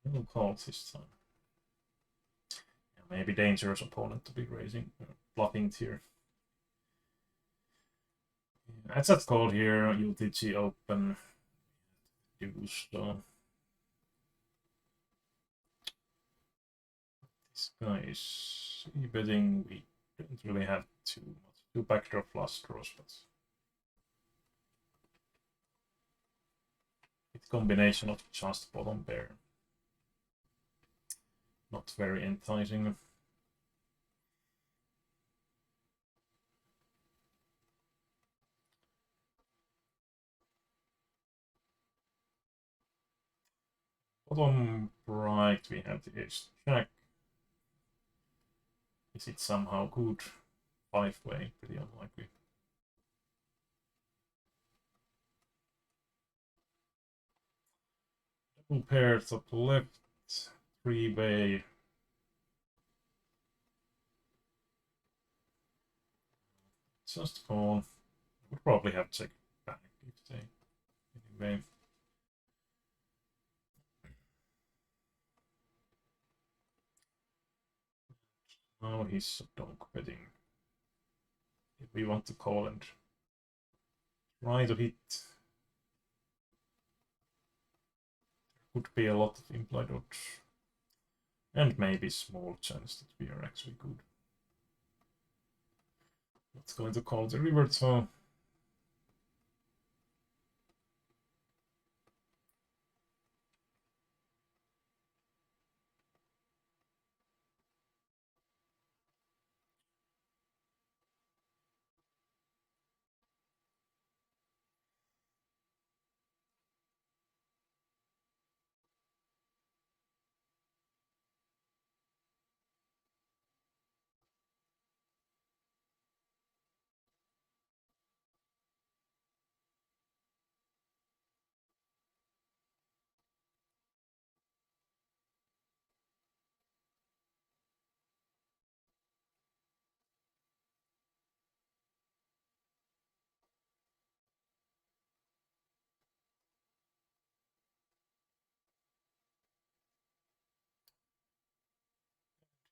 We'll call this time. Yeah, maybe dangerous opponent to be raising, blocking here. That's that call here. UTG open. Use this guy is betting. We don't really have too much. Two backdoor flush draws, but it's combination of just bottom pair. Not very enticing. Bottom right, we have the ace jack. Is it somehow good? 5-way, pretty unlikely. Double pair top left, 3-way. Just call. Would probably have checked back if they anyway. Now he's donk betting. If we want to call and try to hit, there could be a lot of implied odds. And maybe small chance that we are actually good. Not going to call the river, so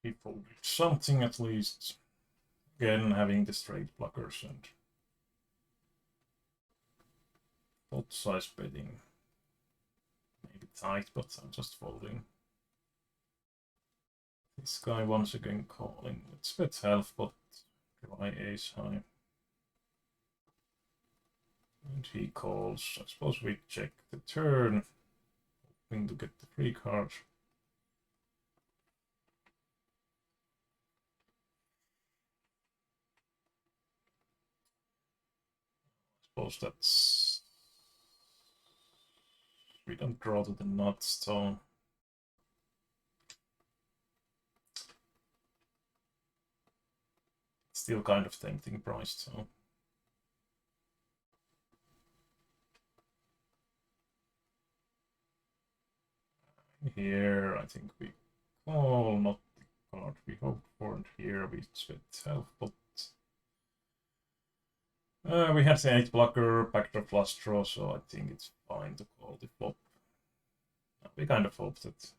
he folded something at least. Again, having the straight blockers and pot size betting. Maybe tight, but I'm just folding. This guy once again calling. Let's bet half pot, dry ace high. And he calls. I suppose we check the turn, hoping to get the free card. I suppose that's... We don't draw to the nuts, so... Still kind of tempting price, so... Here, I think we call, not the card we hoped for, and here we split half, but we had the 8 blocker, backdoor flush draw, so I think it's fine to call the flop. We kind of hope that it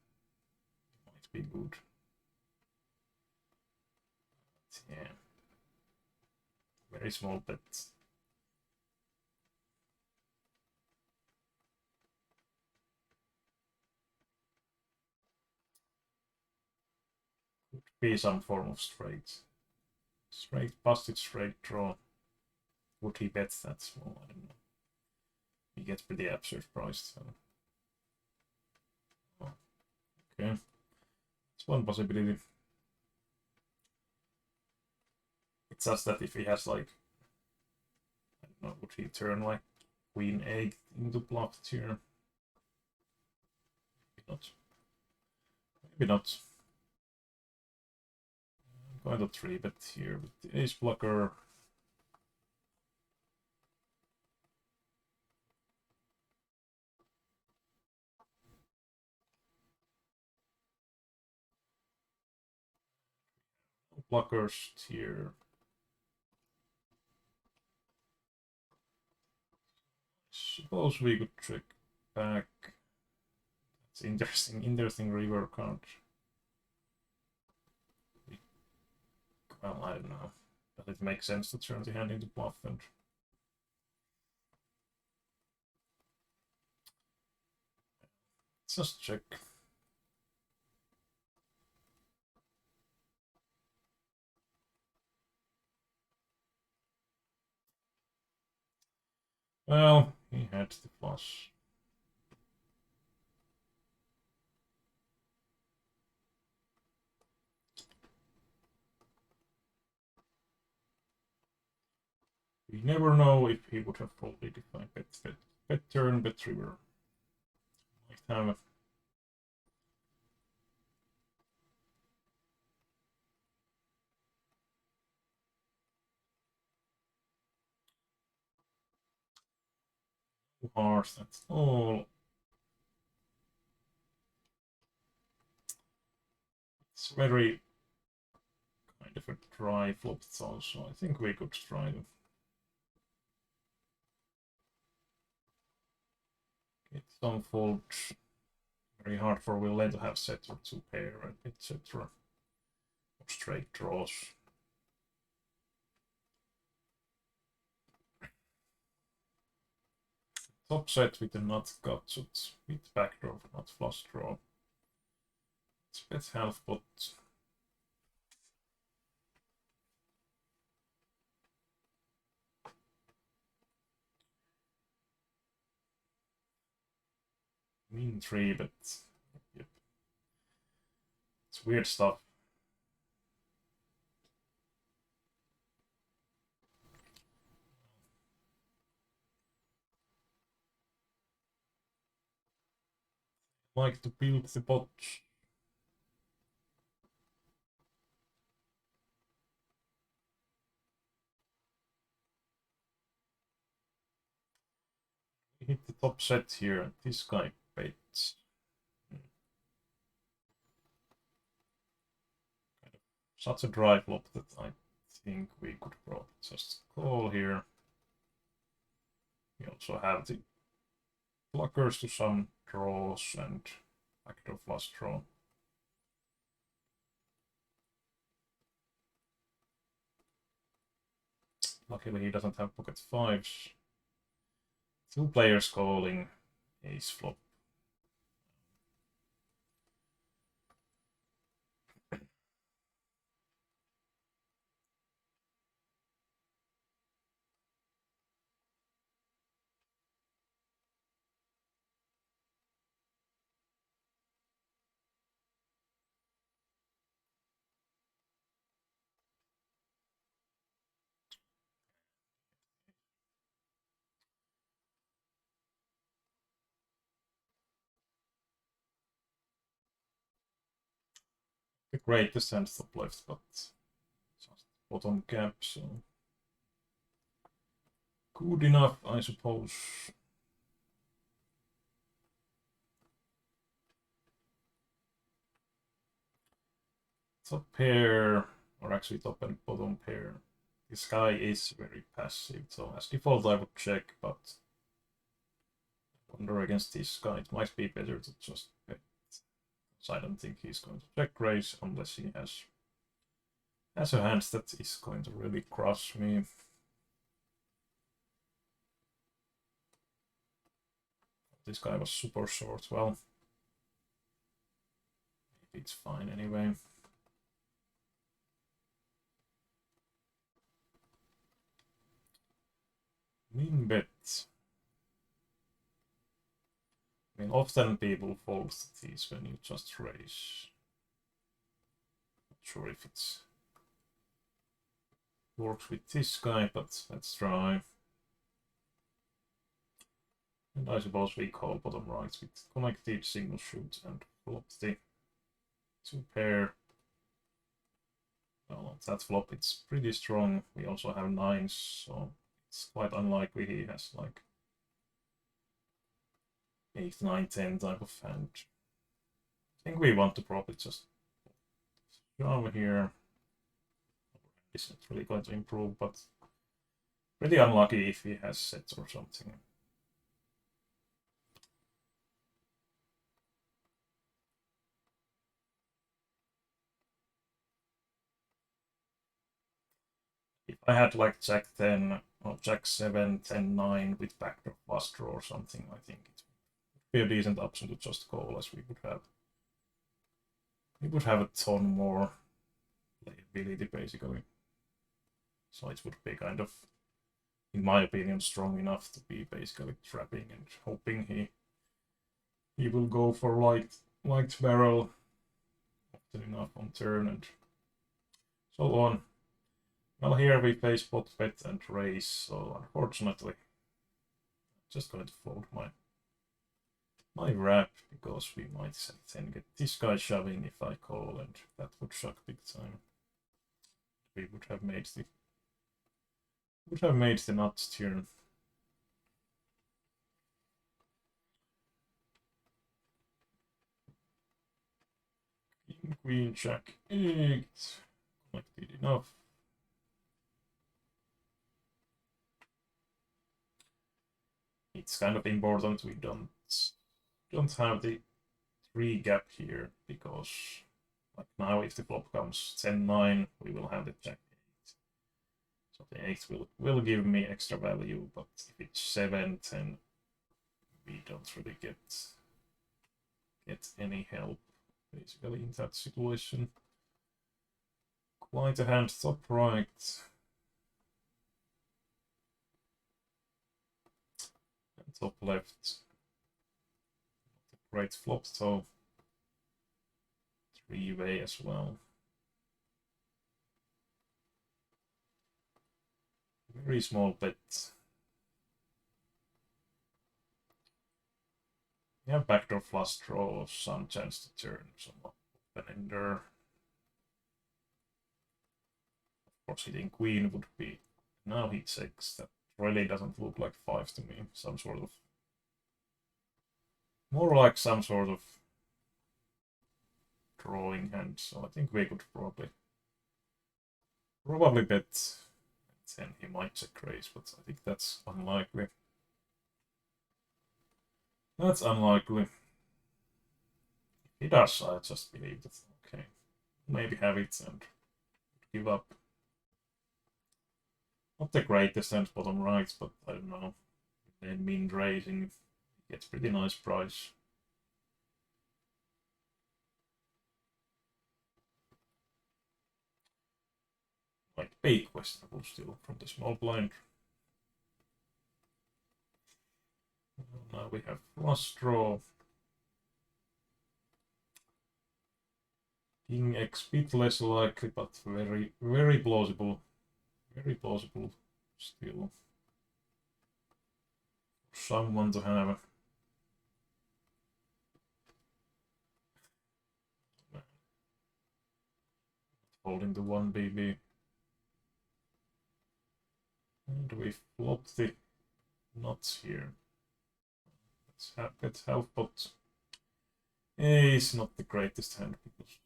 might be good. But yeah, very small bet. be some form of busted straight draw. Would he bet that small? I don't know. He gets pretty absurd priced. So. Oh, okay, it's one possibility. It's just that if he has like, I don't know, would he turn like Queen 8 into bluffed here? Maybe not. Maybe not. I'm going to 3-bet here with the ace blocker. Blockers here. Suppose we could check back. It's interesting river card. Well, I don't know, but it makes sense to turn the hand into bluff and let's just check. Well, he had the flush. We never know if he would have probably defined bet turn, bet river. Might have hard, that's all. It's very kind of a dry flop though, so I think we could try to get some folds. Very hard for Will to have set or 2 pair and etc. Or straight draws. Top set with the nut gutshot with backdoor not flush draw. It's bet half pot. Mean 3, but yep. It's weird stuff. Like to build the bot. We hit the top set here, and this guy baits. Kind of such a dry flop that I think we could probably just call here. We also have the blockers to some draws and backdoor flush draw. Luckily he doesn't have pocket 5s. 2 players calling ace flop. The greatest hand stop left, but just bottom cap, so good enough, I suppose. Top pair, or actually top and bottom pair. This guy is very passive, so as default I would check, but I wonder against this guy it might be better to just bet. So I don't think he's going to check raise unless he has a hand that is going to really crush me. This guy was super short, well, maybe it's fine anyway. Min bet. I mean, often people fold these when you just raise. Not sure if it's works with this guy, but let's try. And I suppose we call bottom right with connected single shoot and flop the 2 pair. Well, that flop it's pretty strong. We also have 9s, so it's quite unlikely he has like 8, 9, 10 type of hand. I think we want to probably just shove here. Isn't really going to improve, but pretty unlucky if he has sets or something. If I had like Jack 10 or Jack 7, 10, 9 with backdoor flush draw or something, I think it would be a decent option to just call, as we would have a ton more playability basically. So it would be kind of, in my opinion, strong enough to be basically trapping and hoping he will go for light barrel often enough on turn and so on. Well, here we face pot bet and raise, so unfortunately, I'm just going to fold my wrap because we might then get this guy shoving if I call, and that would suck big time. We would have made the nuts turn. King, queen, jack, 8. Connected enough. It's kind of important we don't have the 3 gap here, because like now if the flop comes 10-9, we will have the jack 8. So the 8 will give me extra value, but if it's 7-10, we don't really get any help basically in that situation. Quite a hand top right. And top left. Great flop though. 3-way as well. Very small bet. We have backdoor flush draw, some chance to turn some open ender. Of course, hitting queen would be now hit 6. That really doesn't look like 5 to me. Some sort of more like some sort of drawing hand. So I think we could probably bet. Then he might check raise, but I think that's unlikely. That's unlikely. If he does, I just believe that, okay, maybe have it and give up. Not the greatest hand bottom right, but I don't know. Then min raising gets pretty nice price. Might be questionable still from the small blind. Now we have flush draw. King X bit less likely, but very, very plausible. Very plausible still. Someone to have. Holding the 1 BB. And we flop the nuts here. Let's help, but is not the greatest hand because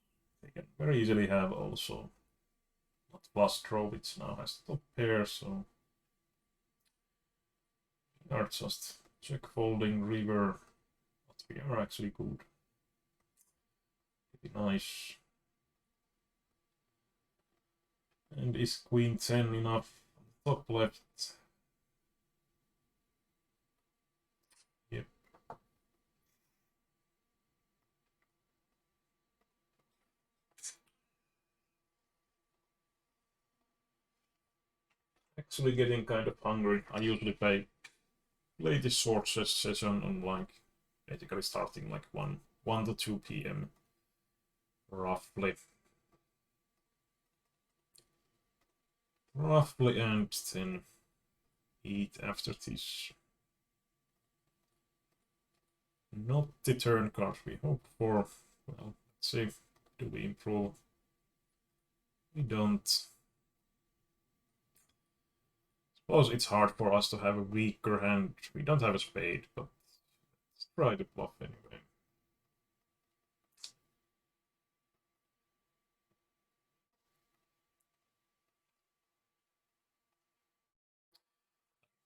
they can very easily have also not flush draw, which now has top pair, so we are just check folding river, but we are actually good. Pretty nice. And is queen 10 enough on the top left? Yep. actually getting kind of hungry. I usually play this short session on like basically starting like 1 to 2 p.m. roughly. And then eat after this. Not the turn card we hope for. Well, let's see. Do we improve? We don't. Suppose it's hard for us to have a weaker hand. We don't have a spade, but let's try to bluff anyway.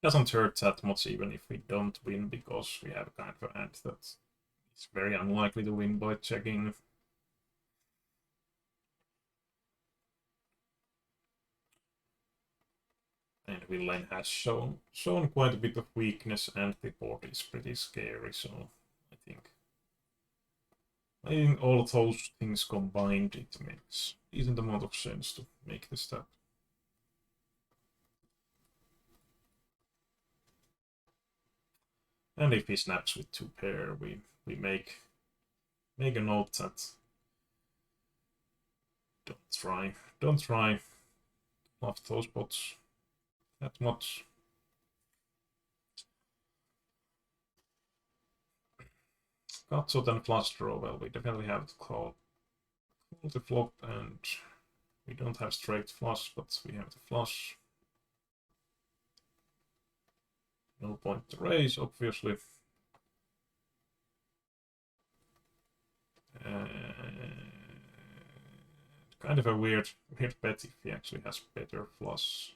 Doesn't hurt that much even if we don't win, because we have kind of a hand that is very unlikely to win by checking. And villain has shown quite a bit of weakness, and the board is pretty scary, so I think all of those things combined, it makes decent amount of sense to make the step. And if he snaps with 2 pair, we make a note that don't try off those pots that much. Gutsot and flush draw, well, we definitely have to call the flop, and we don't have straight flush, but we have the flush. No point to raise, obviously. Kind of a weird bet if he actually has better flush.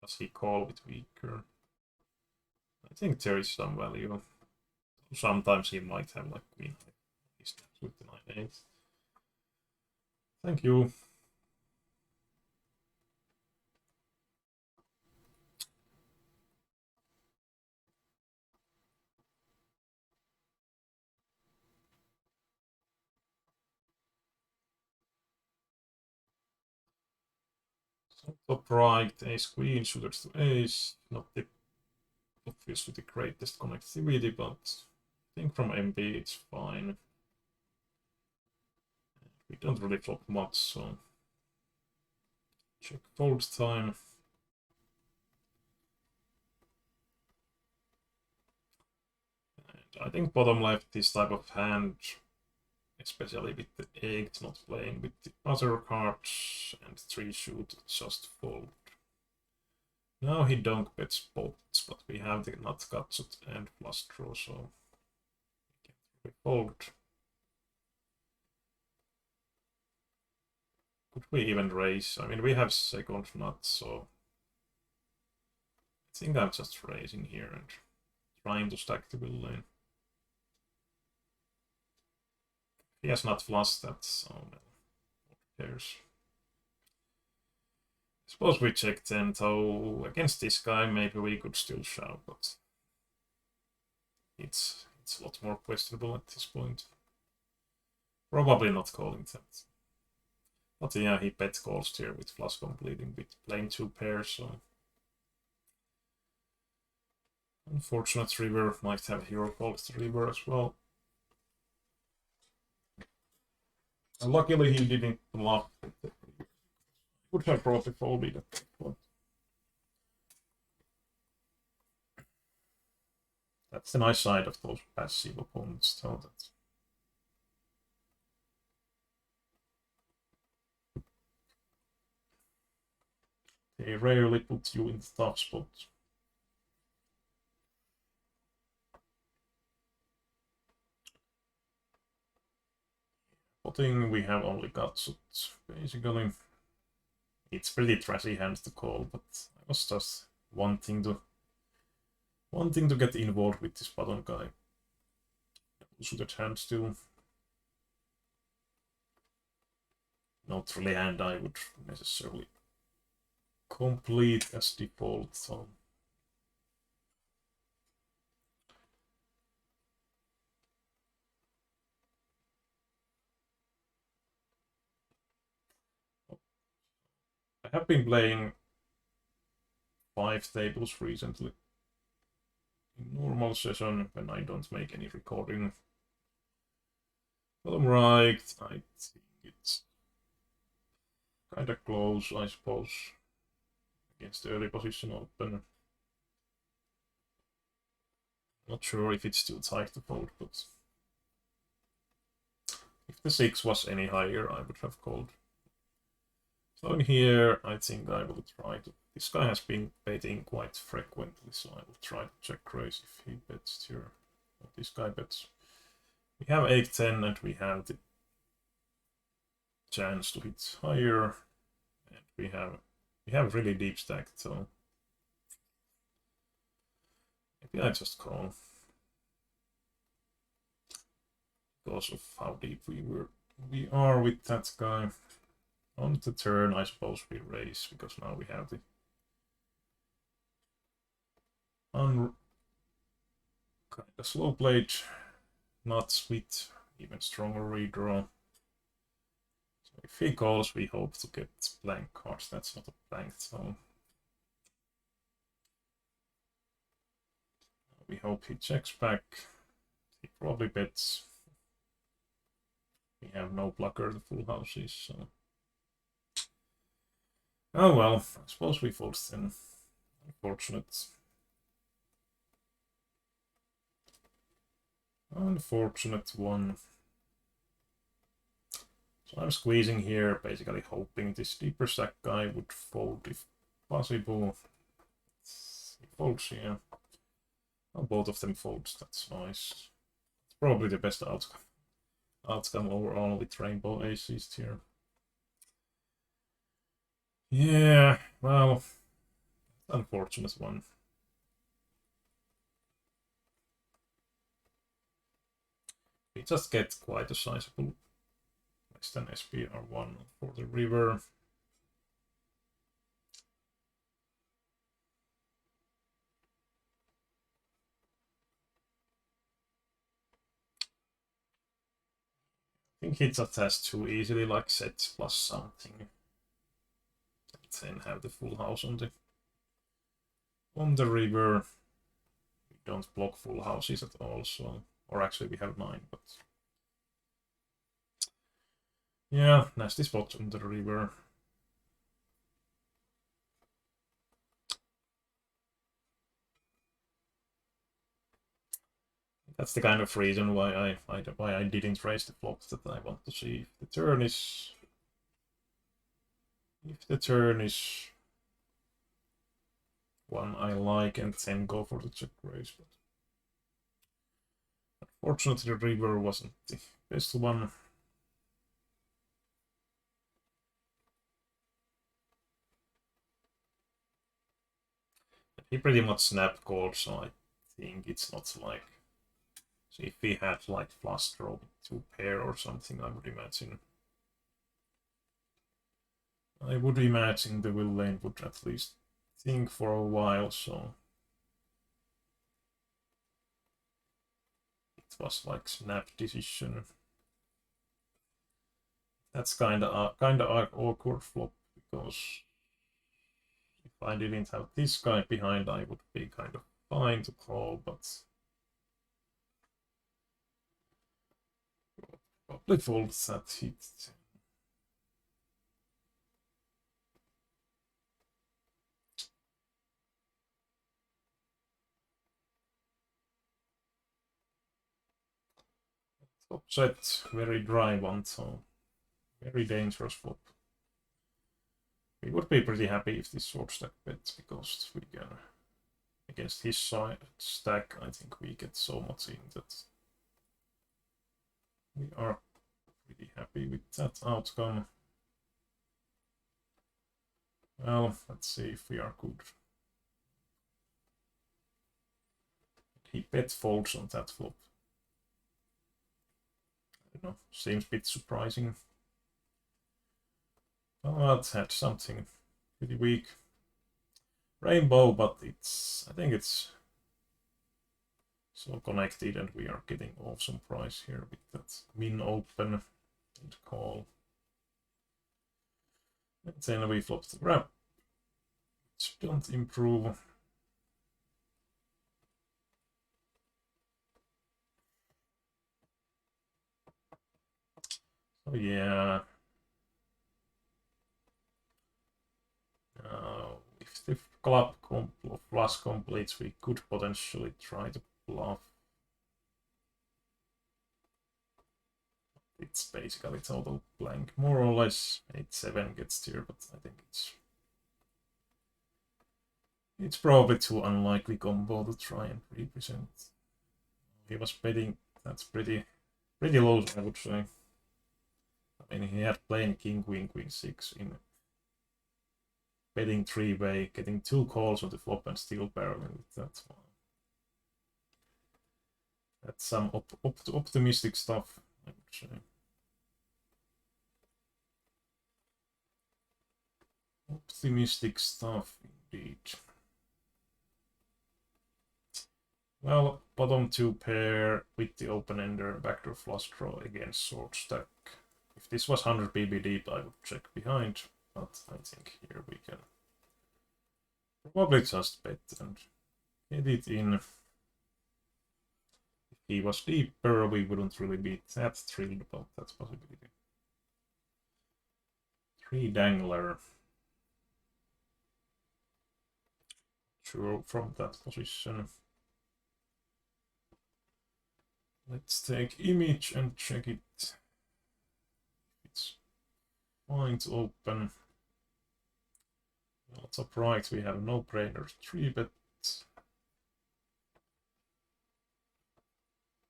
Does he call with weaker? I think there is some value. Sometimes he might have like queen. He snaps with the 9-8. Thank you. So top right, ace queen, suitors to ace. Not the obviously the greatest connectivity, but I think from MB it's fine. We don't really flop much, so check fold time. And I think bottom left, this type of hand, especially with the 8 not playing with the other cards and 3 shoot, just fold. Now he don't bet spots, but we have the nut gutsot and flush draw, so we fold. Could we even raise? I mean, we have second nut, so I think I'm just raising here and trying to stack the villain. He has not flushed that, so no. Who cares? Suppose we check then, though against this guy maybe we could still shove, but it's a lot more questionable at this point. Probably not calling that. But yeah, he bet calls here with flush completing with playing 2 pairs, so unfortunate river, might have hero calls the river as well. And luckily he didn't bluff. Would have probably folded at that point. That's the nice side of those passive opponents, though. That they rarely put you in the tough spot. Potting, we have only gutsot, basically. It's pretty trashy hands to call, but I was just wanting to get involved with this bottom guy. Suited hands too. Not really hand I would necessarily complete as default, so I have been playing 5 tables recently in normal session when I don't make any recording. Bottom right, I think it's kind of close, I suppose, against the early position open. Not sure if it's too tight to fold, but if the 6 was any higher, I would have called. So in here, I think I will try to. This guy has been betting quite frequently, so I will try to check raise if he bets here. This guy bets. We have 8-10 and we have the chance to hit higher, and we have really deep stacked, so maybe I just call because of how deep we are with that guy. On the turn, I suppose we raise because now we have the kind of slow played nuts with even stronger redraw. So if he calls, we hope to get blank cards. That's not a blank, so we hope he checks back. He probably bets. We have no blocker, the full houses, so. Oh well, I suppose we fold then. Unfortunate. Unfortunate one. So I'm squeezing here, basically hoping this deeper stack guy would fold if possible. He folds here. Well, both of them folds, that's nice. It's probably the best outcome overall with rainbow aces here. Yeah, well, unfortunate one. We just get quite a sizable less than SPR1 for the river. I think he just has too easily like sets plus something. And then have the full house on the river. We don't block full houses at all, so or actually we have 9, but yeah, nasty spot on the river. That's the kind of reason why I didn't raise the flop, that I want to see if the turn is one I like, and then go for the check raise. But unfortunately, the river wasn't the best one. He pretty much snap called, so I think it's not like. So if he had like flush draw with 2 pair or something, I would imagine. The villain would at least think for a while, so it was like snap decision. That's kind of awkward flop, because if I didn't have this guy behind, I would be kind of fine to call, but probably folds that hit. Top set, very dry one, so very dangerous flop. We would be pretty happy if this short stack bets, because we can, against his side stack, I think we get so much in that we are pretty happy with that outcome. Well, let's see if we are good. He bet folds on that flop. I don't know, seems a bit surprising. But had something pretty weak. Rainbow, but I think it's so connected, and we are getting awesome price here with that min open and call. And then we flop the grab. Don't improve. So yeah. If the club flush completes, we could potentially try to bluff. It's basically total blank, more or less. 8-7 gets here, but I think it's probably too unlikely combo to try and represent. He was betting. That's pretty low, I would say. I mean, he had playing king, queen, queen 6 in betting 3-way, getting 2 calls on the flop and still barreling with that one. That's some optimistic stuff, I would say. Optimistic stuff, indeed. Well, bottom 2 pair with the open-ender backdoor flush draw against sword stack. If this was 100 BB deep, I would check behind, but I think here we can probably just bet and get it in. If he was deeper, we wouldn't really be that thrilled about that possibility. 3 dangler. Sure, from that position. Let's take image and check it. It's fine to open. Well, top right, we have no brainer 3-bet.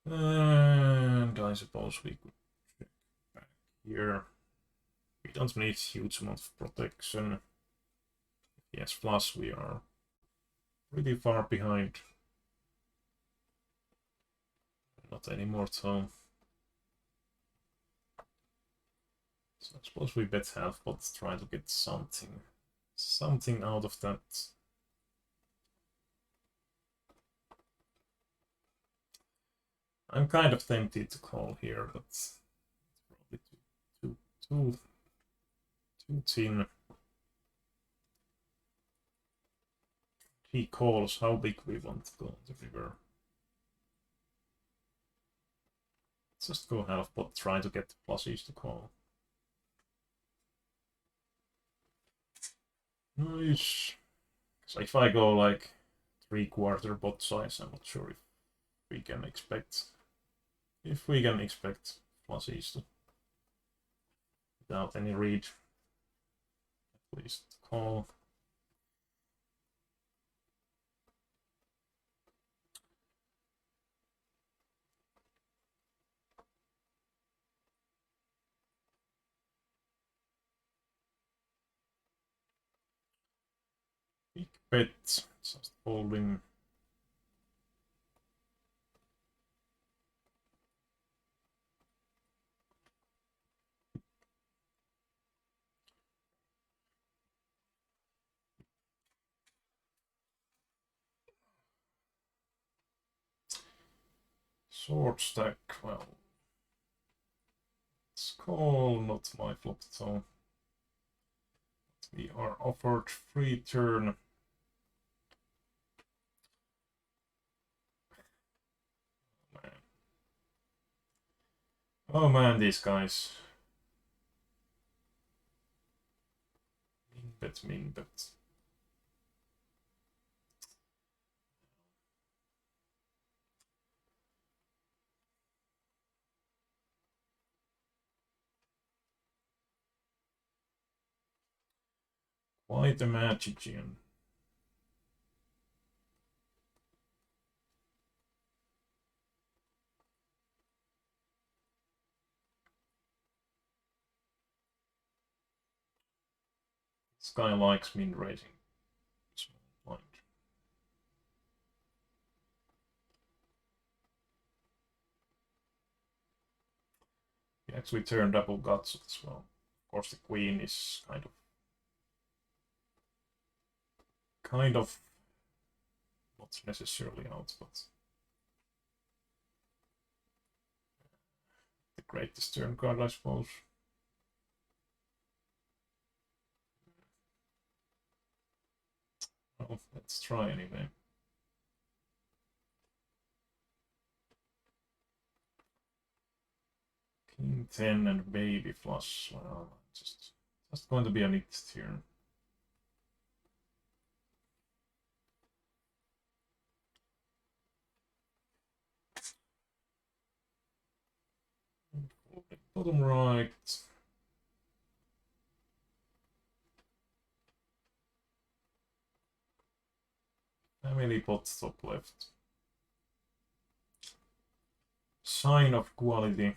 And I suppose we could check back here. We don't need huge amount of protection. Yes, flush, we are pretty far behind. Not anymore, so. So I suppose we bet half, but try to get something out of that. I'm kind of tempted to call here, but it's probably too thin. He calls. How big we want to go on the river? Let's just go half, but try to get the pluses to call. Nice. So if I go like 3/4 bot size, I'm not sure if we can expect pluses to, without any read, at least call. Big bet, just folding. Sword stack, well, it's call, not my flop, so we are offered free turn. Oh man, these guys. Min bet. Quite a magician. This guy likes min raising. Small blind. He actually turned double guts as well. Of course, the queen is kind of not necessarily out, but the greatest turn card, I suppose. Well, let's try anyway. King 10 and baby flush. Well, just going to be a nit here. Bottom right. Family pot top left. Sign of quality.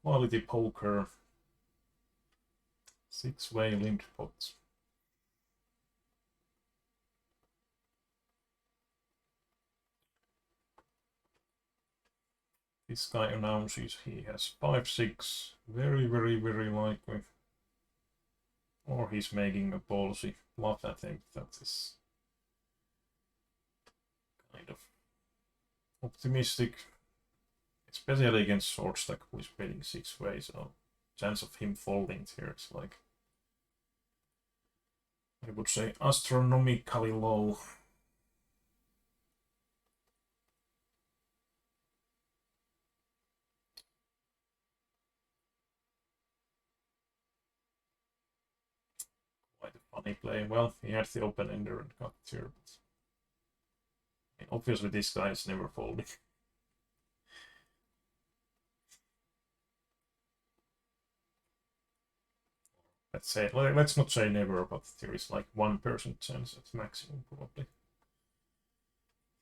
Quality poker. 6-way linked pot. This guy announces he has 5-6. Very, very, very likely. Or he's making a ballsy bluff. I think that is kind of optimistic. Especially against short stack who is betting 6-way, so chance of him folding here is like, I would say, astronomically low. Quite a funny play. Well, he had the open ender and got here, but I mean, obviously this guy is never folding. Let's not say never, but there is like 1% chance at maximum probably.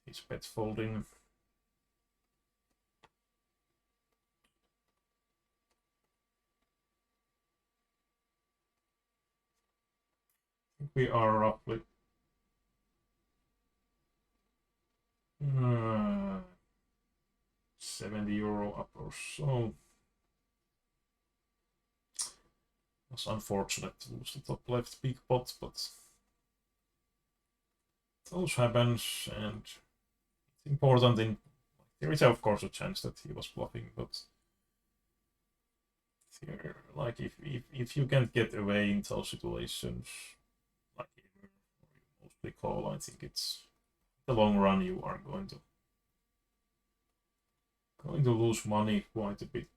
He's bet folding. I think we are roughly €70 up or so. It was unfortunate to lose the top left big pot, but those happens, and it's important. There is of course a chance that he was bluffing, but here, like if you can't get away in those situations, like you mostly call, I think it's the long run you are going to lose money quite a bit.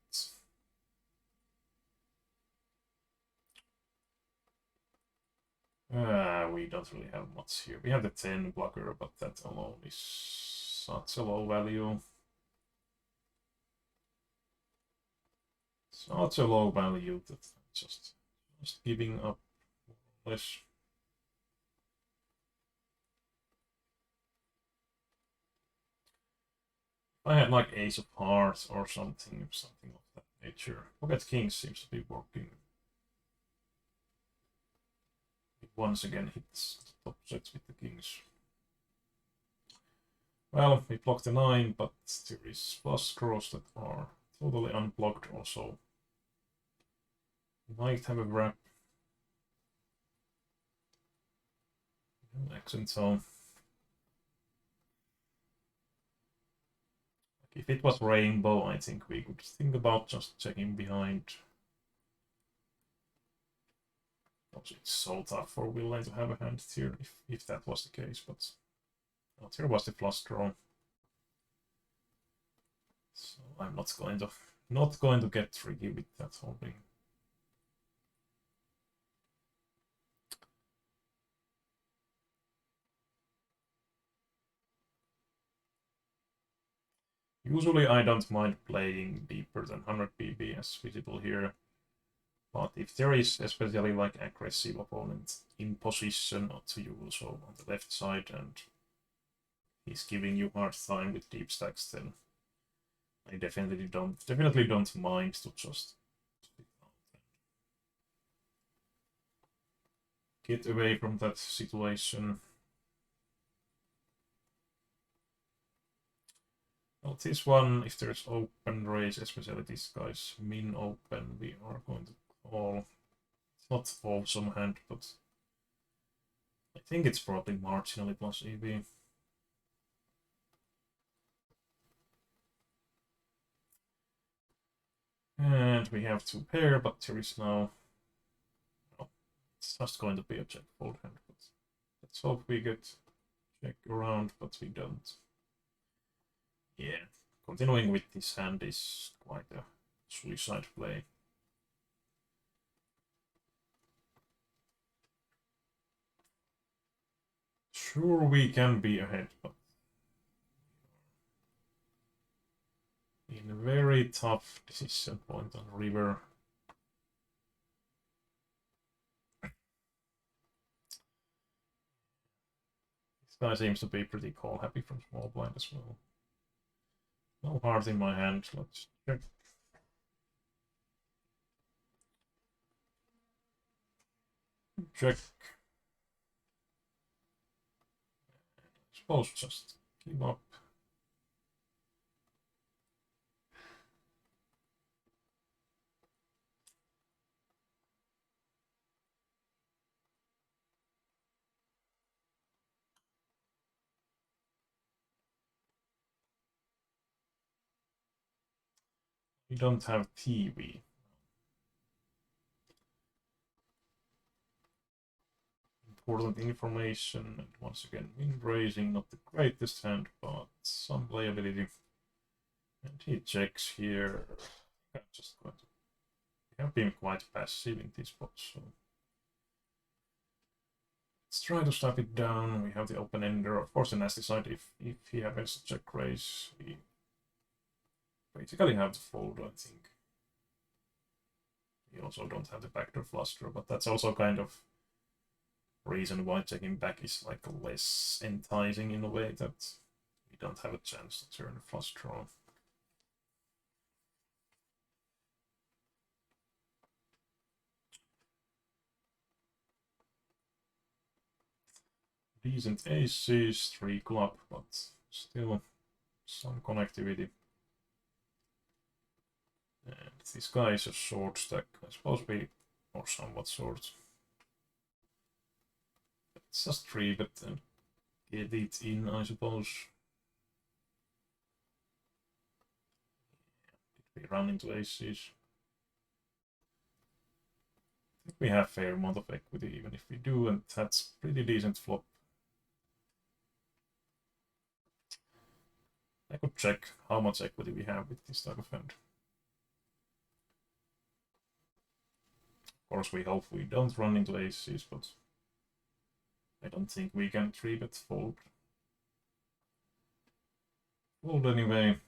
We don't really have much here. We have the 10 blocker, but that alone is such a low value. Such a low value that I'm just giving up less. I had like ace of hearts or something of that nature. Pocket king seems to be working. It once again hits the top sets with the kings. Well, we blocked the 9, but there is flush draws that are totally unblocked also. We might have a wrap. Accent zone. If it was rainbow, I think we could think about just checking behind. Also, it's so tough for Willine to have a hand here if that was the case, but well, here was the flush draw. So I'm not going to get tricky with that holding. Usually I don't mind playing deeper than 100 BB as visible here. But if there is especially like aggressive opponent in position to you also on the left side and he's giving you hard time with deep stacks, then I definitely don't mind to just get away from that situation. Well, this one, if there's open raise, especially this guy's min open, we are going to call. It's not awesome hand, but I think it's probably marginally plus EV. And we have two pair, but there is no. Well, it's just going to be a check fold hand, but let's hope we get check around, but we don't. Yeah, continuing with this hand is quite a suicide play. Sure, we can be ahead, but in a very tough decision point on river. This guy seems to be pretty call happy from small blind as well. No heart in my hand. Let's check. Check. I suppose just give up. We don't have TV. Important information, and once again, wind raising, not the greatest hand, but some playability. And he checks here. I'm just going to. We have been quite passive in this spot, so let's try to stop it down. We have the open ender. Of course, the nasty side, if he happens to check raise, we basically have to fold, I think. We also don't have the backdoor fluster, but that's also kind of reason why checking back is like less enticing in a way that we don't have a chance to turn the flush draw. Decent aces, 3 club, but still some connectivity. And this guy is a short stack, I suppose we, or somewhat short. Let's just 3-bet and get it in, I suppose. Did we run into aces? I think we have fair amount of equity, even if we do, and that's pretty decent flop. I could check how much equity we have with this type of hand. Of course, we hope we don't run into aces, but I don't think we can 3-bet fold. Fold anyway.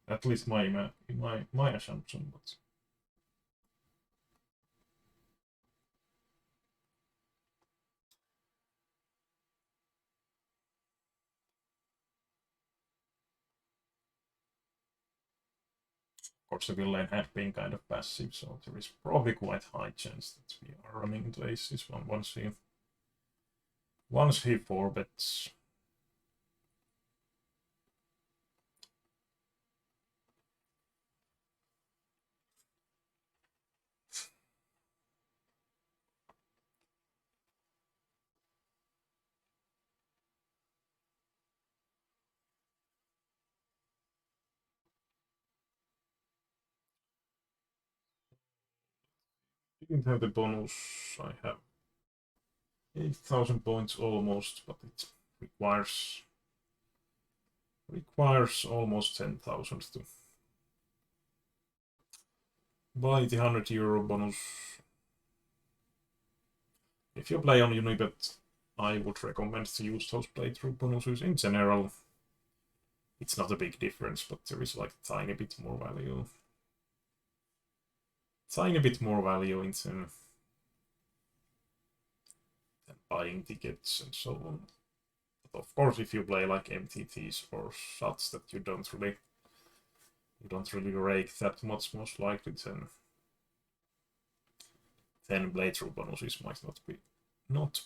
At least my assumption, but of course the villain had been kind of passive, so there is probably quite high chance that we are running into aces once he 4-bets. Didn't have the bonus. I have 8,000 points almost, but it requires almost 10,000 to buy the €100 bonus. If you play on Unibet, I would recommend to use those playthrough bonuses. In general, it's not a big difference, but there is like a tiny bit more value. Tiny bit more value into than buying tickets and so on. But of course, if you play like MTTs or shots that you don't really rake that much, most likely then playthrough bonuses might not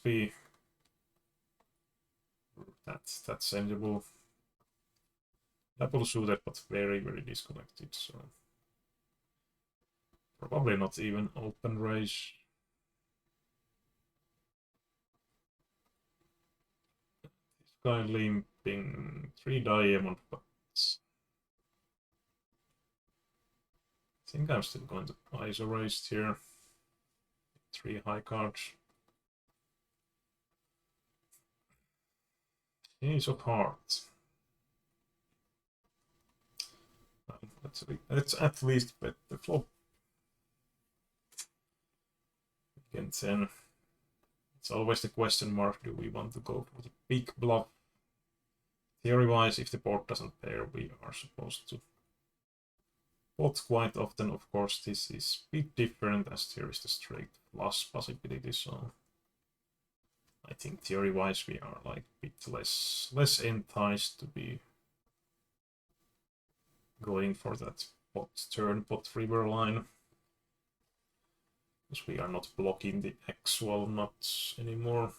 be that sensible. Double suited, but very, very disconnected, so probably not even open raise. This guy limping 3 diamond, but I think I'm still going to ISO raise here. 3 high cards. Ace of Hearts. Let's at least bet the flop. Again, 10. It's always the question mark, do we want to go for the big bluff? Theory-wise, if the board doesn't pair, we are supposed to pot quite often. Of course, this is a bit different as there is the straight flush possibility, so I think theory-wise we are like a bit less enticed to be going for that pot turn, pot river line, because we are not blocking the actual nuts anymore.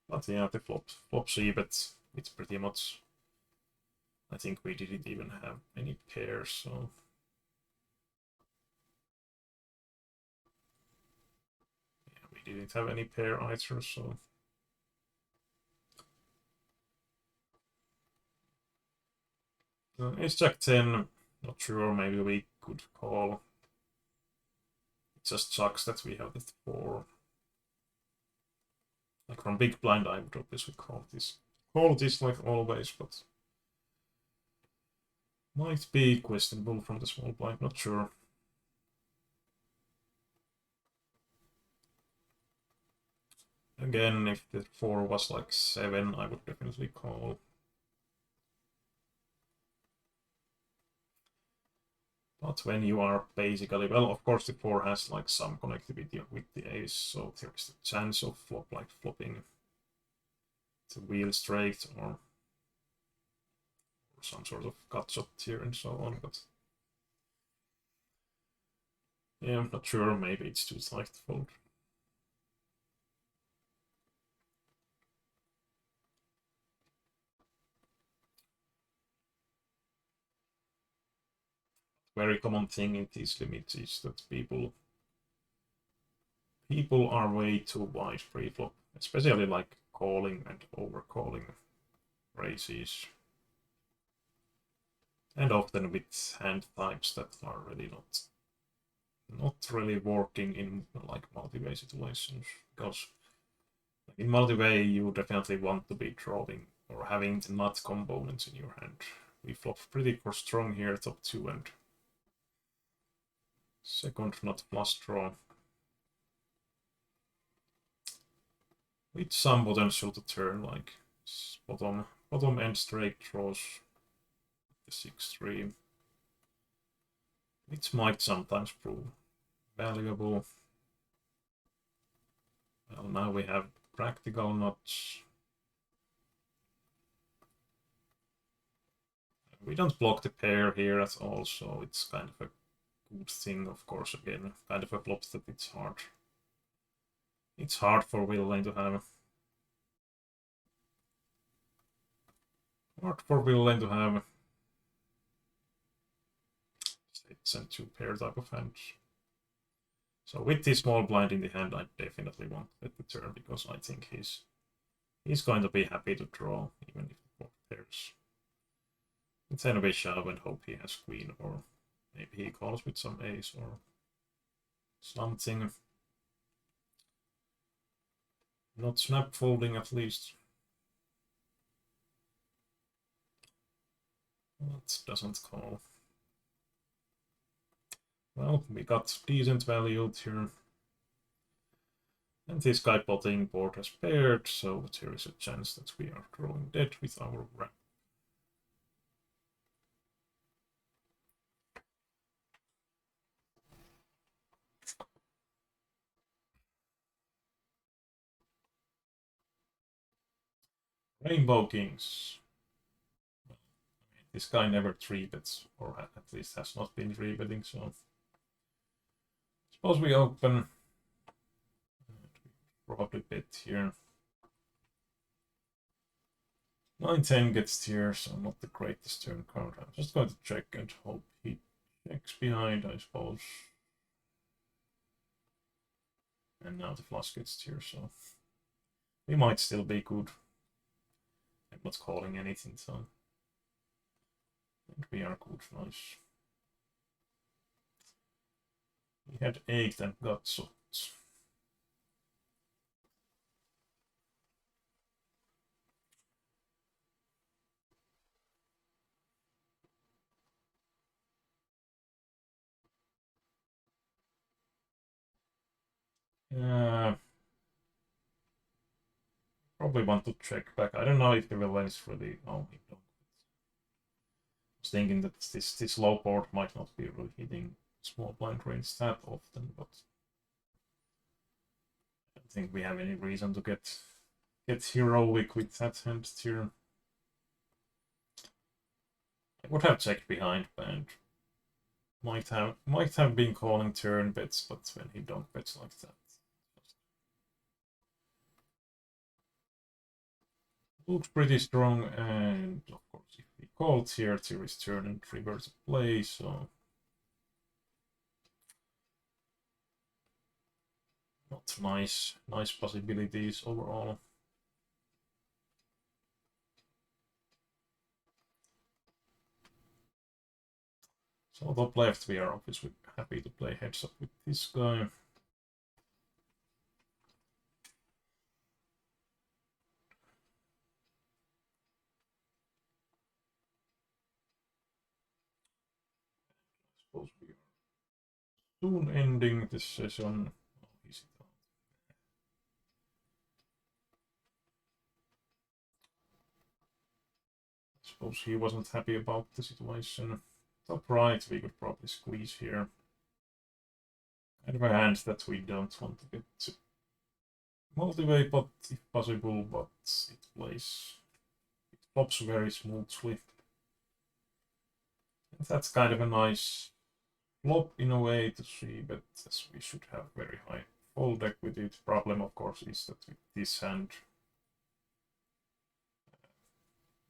But yeah, the flop C, but it's pretty much, I think we didn't even have any pairs, so yeah, we didn't have any pair either, so ace jack 10, not sure, maybe we could call. It just sucks that we have the 4. Like from big blind, I would obviously call this like always, but might be questionable from the small blind, not sure. Again, if the 4 was like 7, I would definitely call. But when you are basically, well, of course the 4 has like some connectivity with the ace, so there is the chance of flopping the wheel straight or some sort of gut shot here and so on, but yeah, I'm not sure, maybe it's too tight to fold. Very common thing in these limits is that people are way too wide pre-flop, especially like calling and over-calling raises. And often with hand types that are really not really working in like multi-way situations, because in multi-way you definitely want to be drawing or having the nut components in your hand. We flop pretty strong here, top 2 and second nut flush draw, with some potential to turn like bottom end straight draws the 6-3, which might sometimes prove valuable. Well, now we have practical nuts. We don't block the pair here at all, so it's kind of a good thing, of course. Again, kind of a flop that it's hard. It's hard for Villain to have. Hard for Villain to have sets and 2 pair type of hands. So with this small blind in the hand, I definitely want at the turn, because I think he's going to be happy to draw, even if the board pairs. And then we shove and hope he has queen, or maybe he calls with some ace or something. Not snap folding at least. That doesn't call. Well, we got decent value here. And this guy potting board has paired, so there is a chance that we are drawing dead with our wrap. Rainbow Kings. This guy never 3-bets, or at least has not been 3-betting, so suppose we open. Probably bet here. 9-10 gets here, so not the greatest turn card. I'm just going to check and hope he checks behind, I suppose. And now the flush gets here, so we might still be good. I'm not calling anything, so and we are good, nice. We had 8 and got so Probably want to check back. I don't know if the villains really. Oh, he don't. I was thinking that this low board might not be really hitting small blind range that often, but I don't think we have any reason to get heroic with that hand turn. I would have checked behind and might have been calling turn bets, but when he don't bets like that. Looks pretty strong, and of course if he calls here to his turn and triggers a play, so not nice possibilities overall. So top left we are obviously happy to play heads up with this guy. I suppose we are soon ending this session. Oh, is it? I suppose he wasn't happy about the situation. Top right we could probably squeeze here. Kind of a hand that we don't want to get to multi-way, but if possible, but it plays, it flops very smoothly. And that's kind of a nice flop in a way to see, but as we should have very high fold equity. The problem, of course, is that with this hand,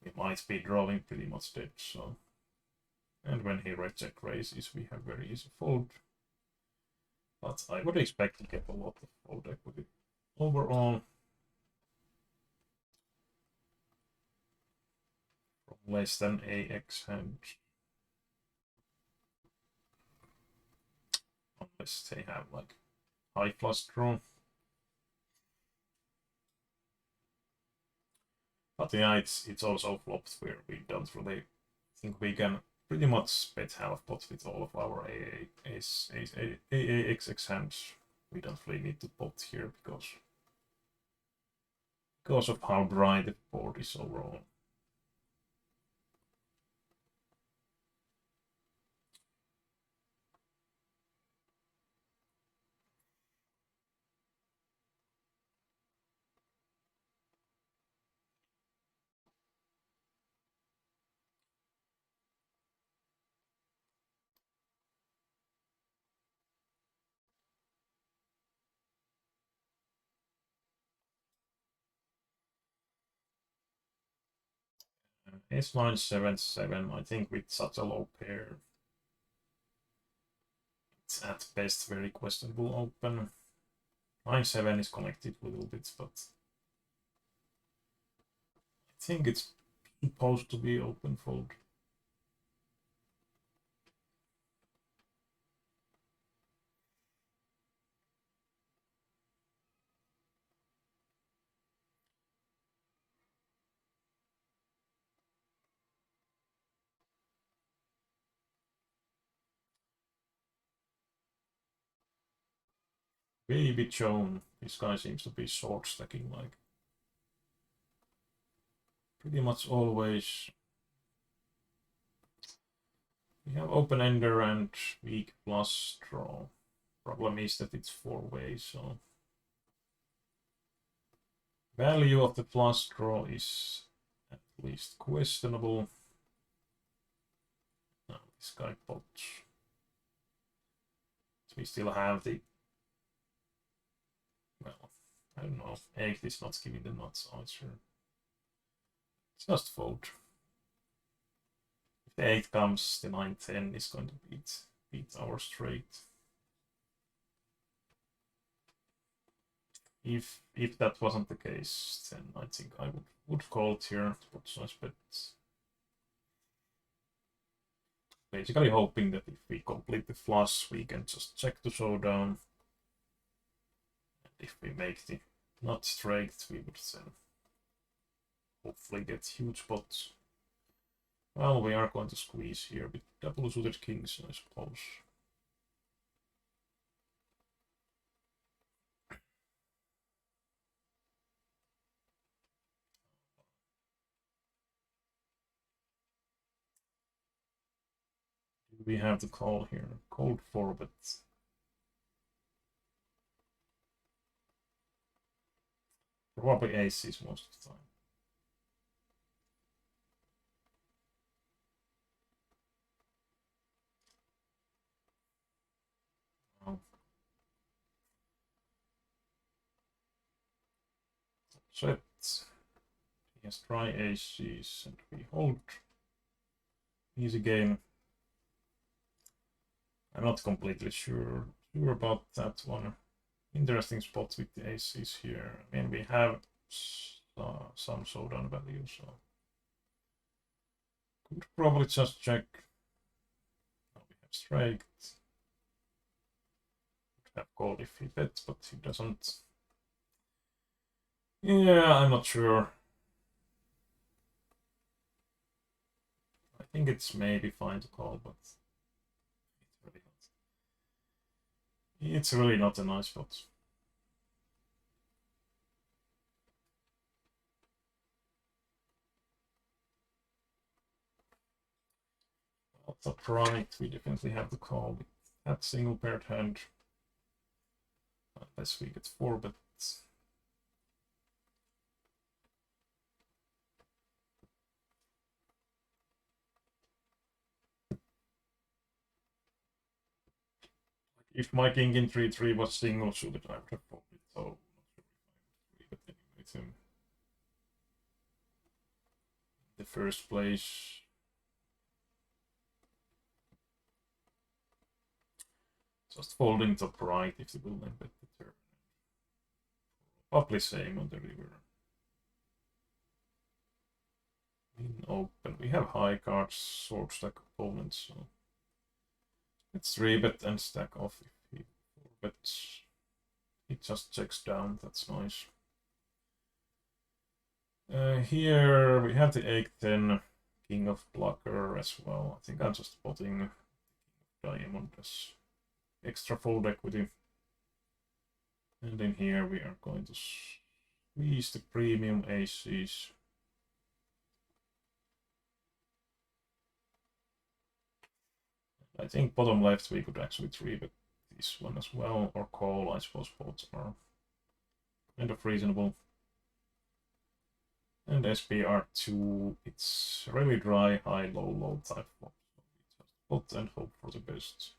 we might be drawing pretty much dead, so. And when he reject raises, we have very easy fold. But I would expect to get a lot of fold equity overall. From less than AX hand. Unless they have like high flush draw. But yeah, it's also flopped where we don't really think we can pretty much bet half pot with all of our AAXX hands. We don't really need to pot here because of how dry the board is overall. S9 7-7, I think with such a low pair, it's at best very questionable open. 9-7 is connected a little bit, but I think it's supposed to be open fold. Baby Joan, this guy seems to be short stacking like pretty much always. We have open ender and weak plus draw. Problem is that it's 4-way, so value of the plus draw is at least questionable. No, this guy pots. So we still have the, well, I don't know. 8 is not giving the nuts answer. It's just fold. If the 8 comes, the 9-10 is going to beat our straight. If that wasn't the case, then I think I would call it here, put size bets. Basically hoping that if we complete the flush, we can just check the showdown. And if we make the nut straight, we would then hopefully get huge pots. Well, we are going to squeeze here with double suited kings, I suppose. We have the call here. Cold 4-bet. Probably aces most of the time. Set. He has try aces and we hold. Easy game. I'm not completely sure about that one. Interesting spot with the aces here. I mean, we have some showdown value, so could probably just check. Now we have straight. Could have called if he bets, but he doesn't. Yeah, I'm not sure. I think it's maybe fine to call, but it's really not a nice spot. Top right, we definitely have the call with that single paired hand. Unless we get 4-bets. If my king in 3-3 was single suited, I would have folded. So not sure if I would 3-bet anyway with him. The first place. Just folding top right if the will then bet the turn. Probably same on the river. In open, we have high cards, short stack opponents, so let's 3-bet and stack off if he 4-bets. He just checks down, that's nice. Here we have the 8-10 king of blocker as well. I think I'm just potting diamond as extra fold equity. And in here we are going to squeeze the premium aces. I think bottom left we could actually 3-bet this one as well, or call. I suppose both are kind of reasonable. And SPR2, it's really dry, high, low, low type flop. So we just pot and hope for the best.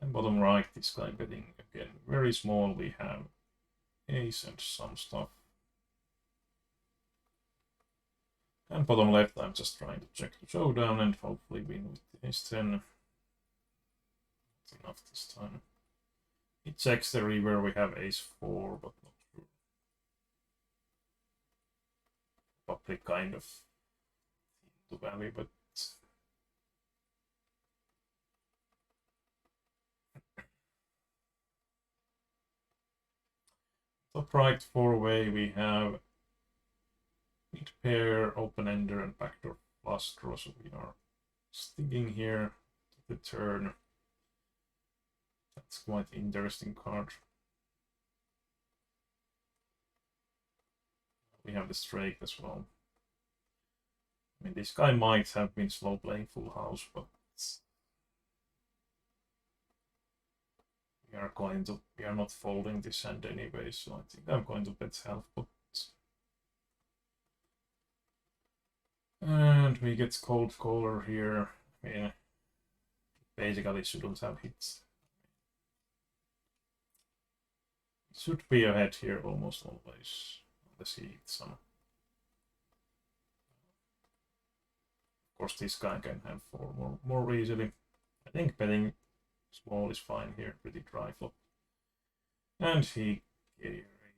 And bottom right, this guy betting again very small. We have ace and some stuff. And bottom left, I'm just trying to check the showdown and hopefully win with the ace-10. Not enough this time. He checks the river, we have ace-4, but not sure. Probably kind of into value, but top right 4-way we have mid pair, open ender, and backdoor flush draw, so we are sticking here to the turn. That's quite interesting card. We have the straight as well. I mean, this guy might have been slow playing full house, but we are not folding this hand anyway, so I think I'm going to bet half pot. And we get cold caller here. I mean, basically shouldn't have hits. It should be ahead here almost always, unless he hits some. Of course, this guy can have 4 more easily. I think betting small is fine here, pretty dry flop. And he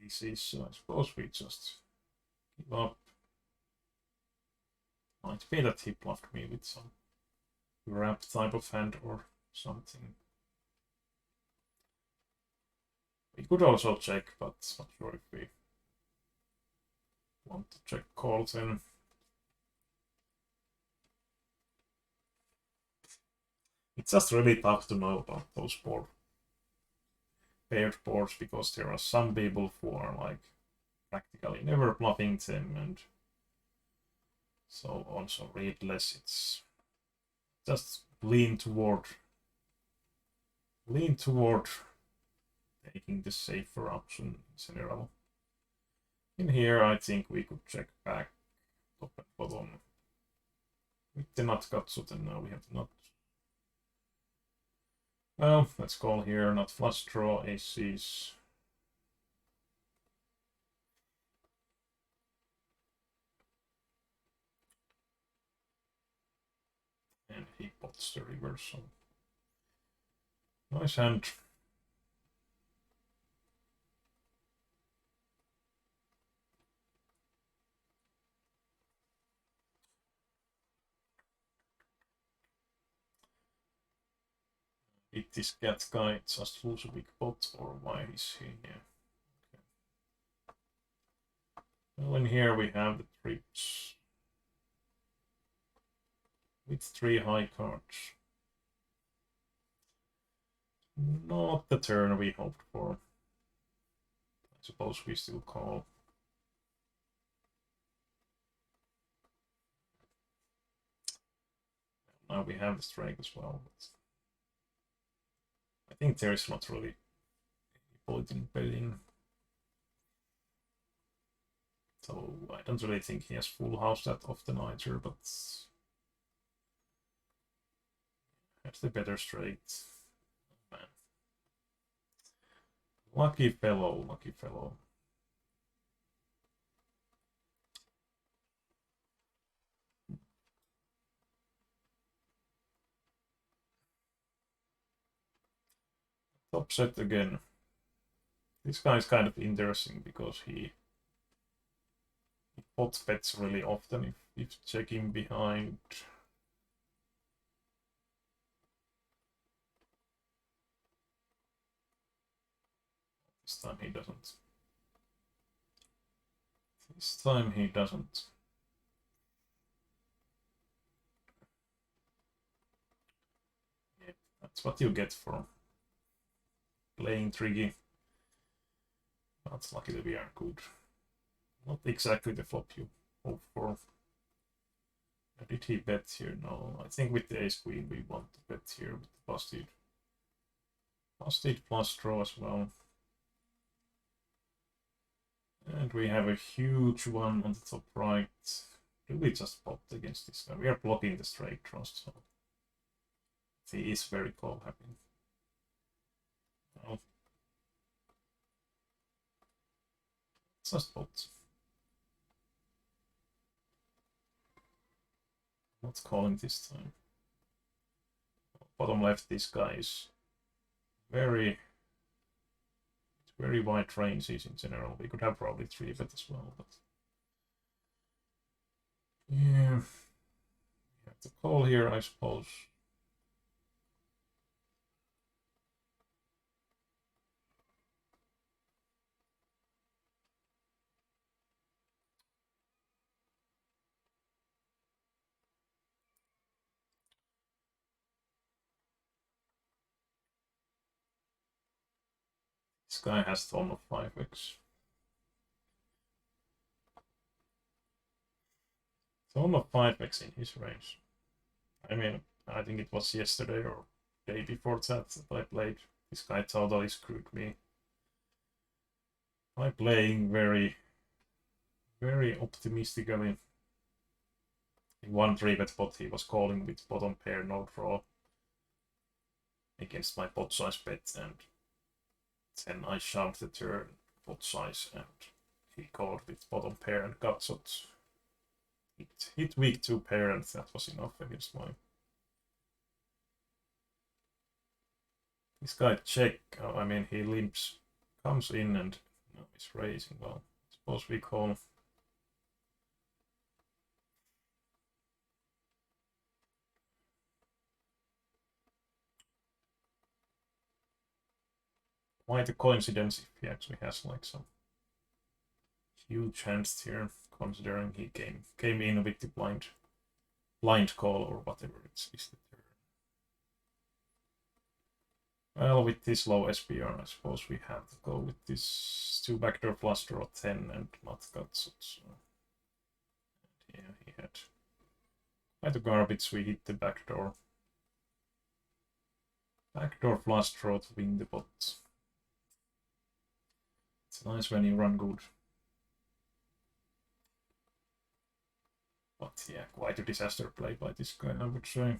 raises, so I suppose we just give up. Might be that he bluffed me with some wrap type of hand or something. We could also check, but not sure if we want to check calls in. It's just really tough to know about those paired boards, because there are some people who are like practically never bluffing them, and so also read less. It's just lean toward taking the safer option in general. In here, I think we could check back top and bottom with the nut Gatsut, and now we have the nut. Well, let's call here, not flush draw, aces. And he pots the reversal. Nice hand. Did this cat guy just lose a big pot, or why is he here? Okay. Well, in here we have the trips with 3 high cards. Not the turn we hoped for. I suppose we still call. Now we have the strike as well. But I think there is not really any point in betting. So I don't really think he has full house that often either, but has the better straight. Man. Lucky fellow, lucky fellow. Top set again. This guy is kind of interesting because he pot bets really often if checking behind. This time he doesn't. This time he doesn't. Yeah, that's what you get for playing tricky. That's lucky that we are good. Not exactly the flop you hope for. Did he bet here? No, I think with the ace queen we want to bet here with the busted. Busted plus draw as well. And we have a huge one on the top right. Do we just pot against this guy? We are blocking the straight trust, so he is very call happy. Well, just pot. Not calling this time. Bottom left, this guy is very wide ranges in general. We could have probably 3-bet as well, but yeah, we have to call here, I suppose. This guy has ton of 5x. Ton of 5x in his range. I mean, I think it was yesterday or day before that I played. This guy totally screwed me by playing very optimistically. In one 3-bet pot he was calling with bottom pair no draw against my pot size bet, and then I shoved the turn pot size and he called with bottom pair and gutsot. It hit weak 2 pair and that was enough against my. This guy check, I mean he limps, comes in and no, he's raising. Well, suppose we call. Quite a coincidence if he actually has like some huge hands here, considering he came in with the blind call or whatever it is the turn. Well, with this low SPR, I suppose we have to go with this 2 backdoor flush draw 10 and not guts. So. Yeah, he had quite a garbage. We hit the backdoor. Backdoor flush draw to win the pot. It's nice when you run good. But yeah, quite a disaster play by this guy, I would say.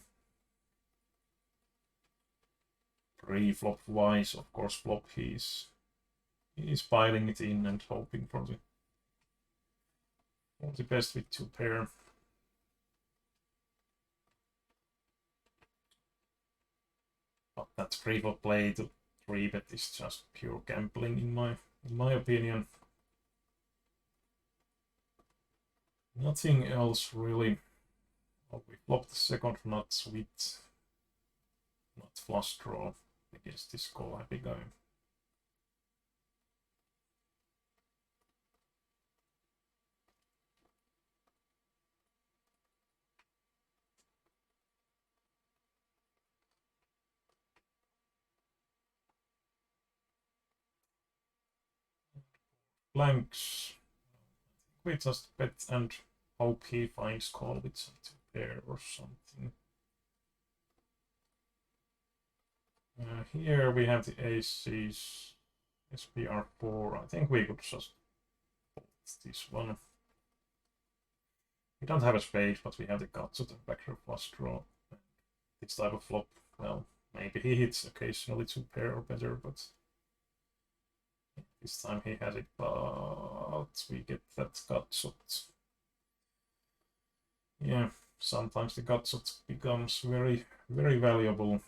Pre-flop wise, of course, flop he's piling it in and hoping for the best with 2 pair. But that pre-flop play to 3-bet is just pure gambling in my opinion. Nothing else really. Oh, we flopped the second nuts with not flush draw against this call happy guy. Blanks. We just bet and hope he finds call with some 2 pair or something. Here we have the aces, SPR4. I think we could just put this one. We don't have a spade, but we have the guts of the backdoor flush draw. This type of flop, well, maybe he hits occasionally 2 pair or better, but this time he has it, but we get that gutshot. Yeah, sometimes the gutshot becomes very, very valuable.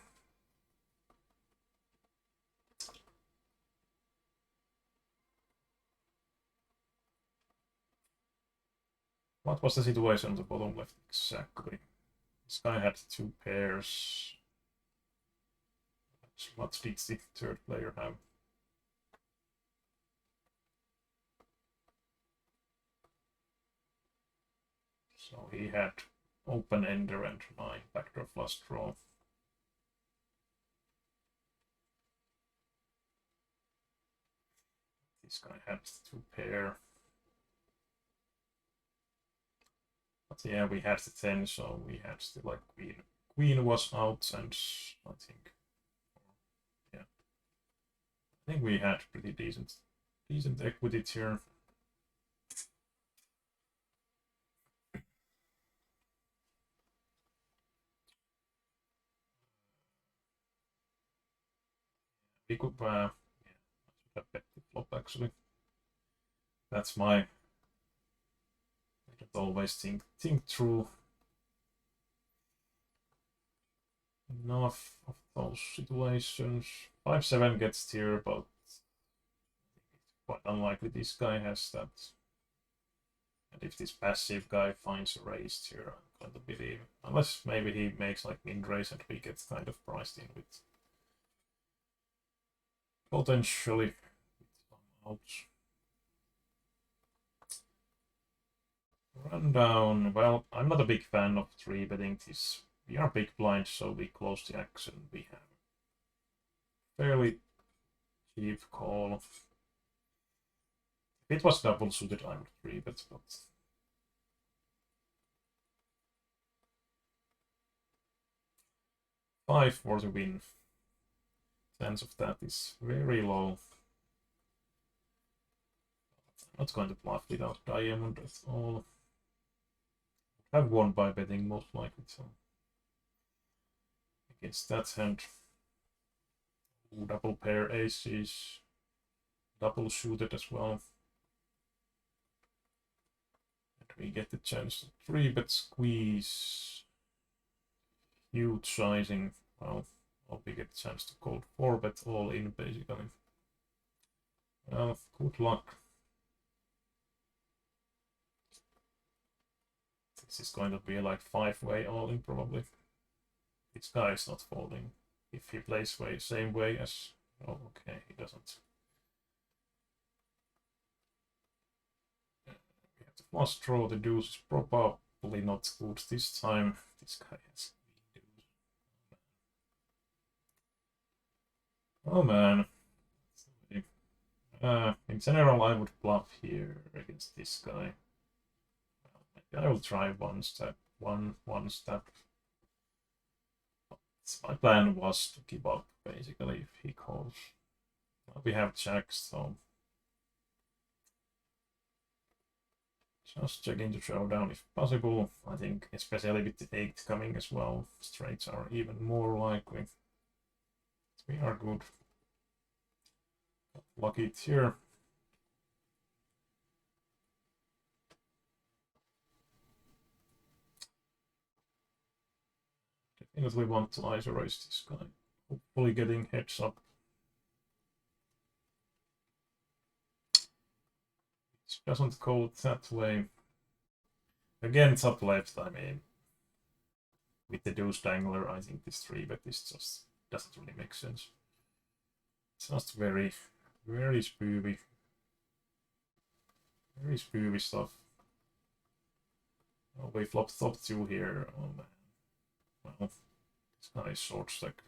What was the situation on the bottom left exactly? This guy had 2 pairs. What did the third player have? So he had open ender and 9 backdoor flush draw. This guy had 2 pair. But yeah, we had the 10, so we had still like queen. Queen was out, and I think, yeah, I think we had pretty decent equity here. We could, yeah, I should have bet the flop actually. That's my. I don't always think through enough of those situations. 5-7 gets here, but it's quite unlikely this guy has that. And if this passive guy finds a raise here, I'm going to believe. Unless maybe he makes like min raise and we get kind of priced in with potentially some outs. Rundown. Well, I'm not a big fan of 3-betting this. We are big blind, so we close the action. We have fairly cheap call. If it was double suited, I would 3-bet, but 5 for the win. Chance of that is very low. I'm not going to bluff without diamond at all. I've won by betting most likely, so against that hand. Ooh, double pair aces, double suited as well. And we get the chance to 3-bet squeeze. Huge sizing. Well, we get the chance to call 4-bet all in basically. Well, good luck. This is going to be like 5-way all in probably. This guy is not folding. If he plays same way as... Oh, okay, he doesn't. We have to flush draw. The deuce is probably not good this time. This guy has Oh man. In general, I would bluff here against this guy. Maybe I will try one step. One step. My plan was to give up, basically, if he calls. We have checks, so just checking the showdown if possible. I think, especially with the 8 coming as well, straights are even more likely. We are good. Lucky it's here. Definitely want to isolate this guy. Hopefully getting heads up. It doesn't go that way. Again, top left, I mean, with the deuce dangler, I think this 3-bet is just doesn't really make sense. It's just very spoofy. Very spoofy stuff. Oh, we flopped top 2 here. Oh man. Well, it's nice short stack.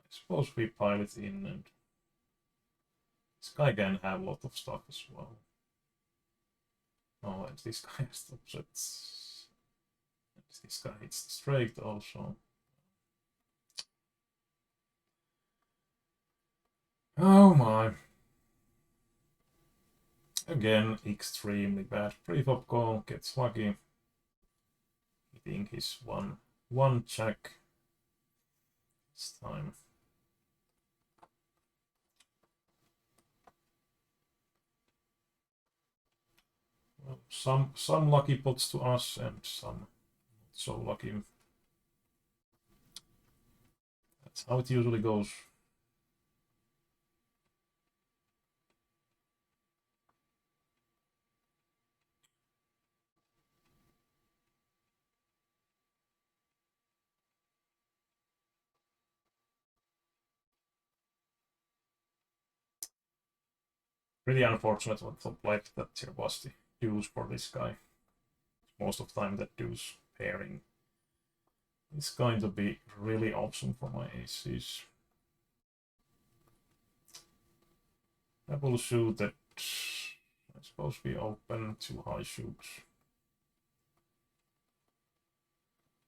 I suppose we pile it in, and this guy can have a lot of stuff as well. Oh, and this guy has the upsets. And this guy hits the straight also. Oh my. Again, extremely bad pre-flop call, gets lucky. Hitting his one check this time. Well, some lucky pots to us and some not so lucky. That's how it usually goes. Pretty unfortunate on top left that there was the deuce for this guy. Most of the time that deuce pairing is going to be really awesome for my aces. Double suited. I suppose we open 2 high shoots.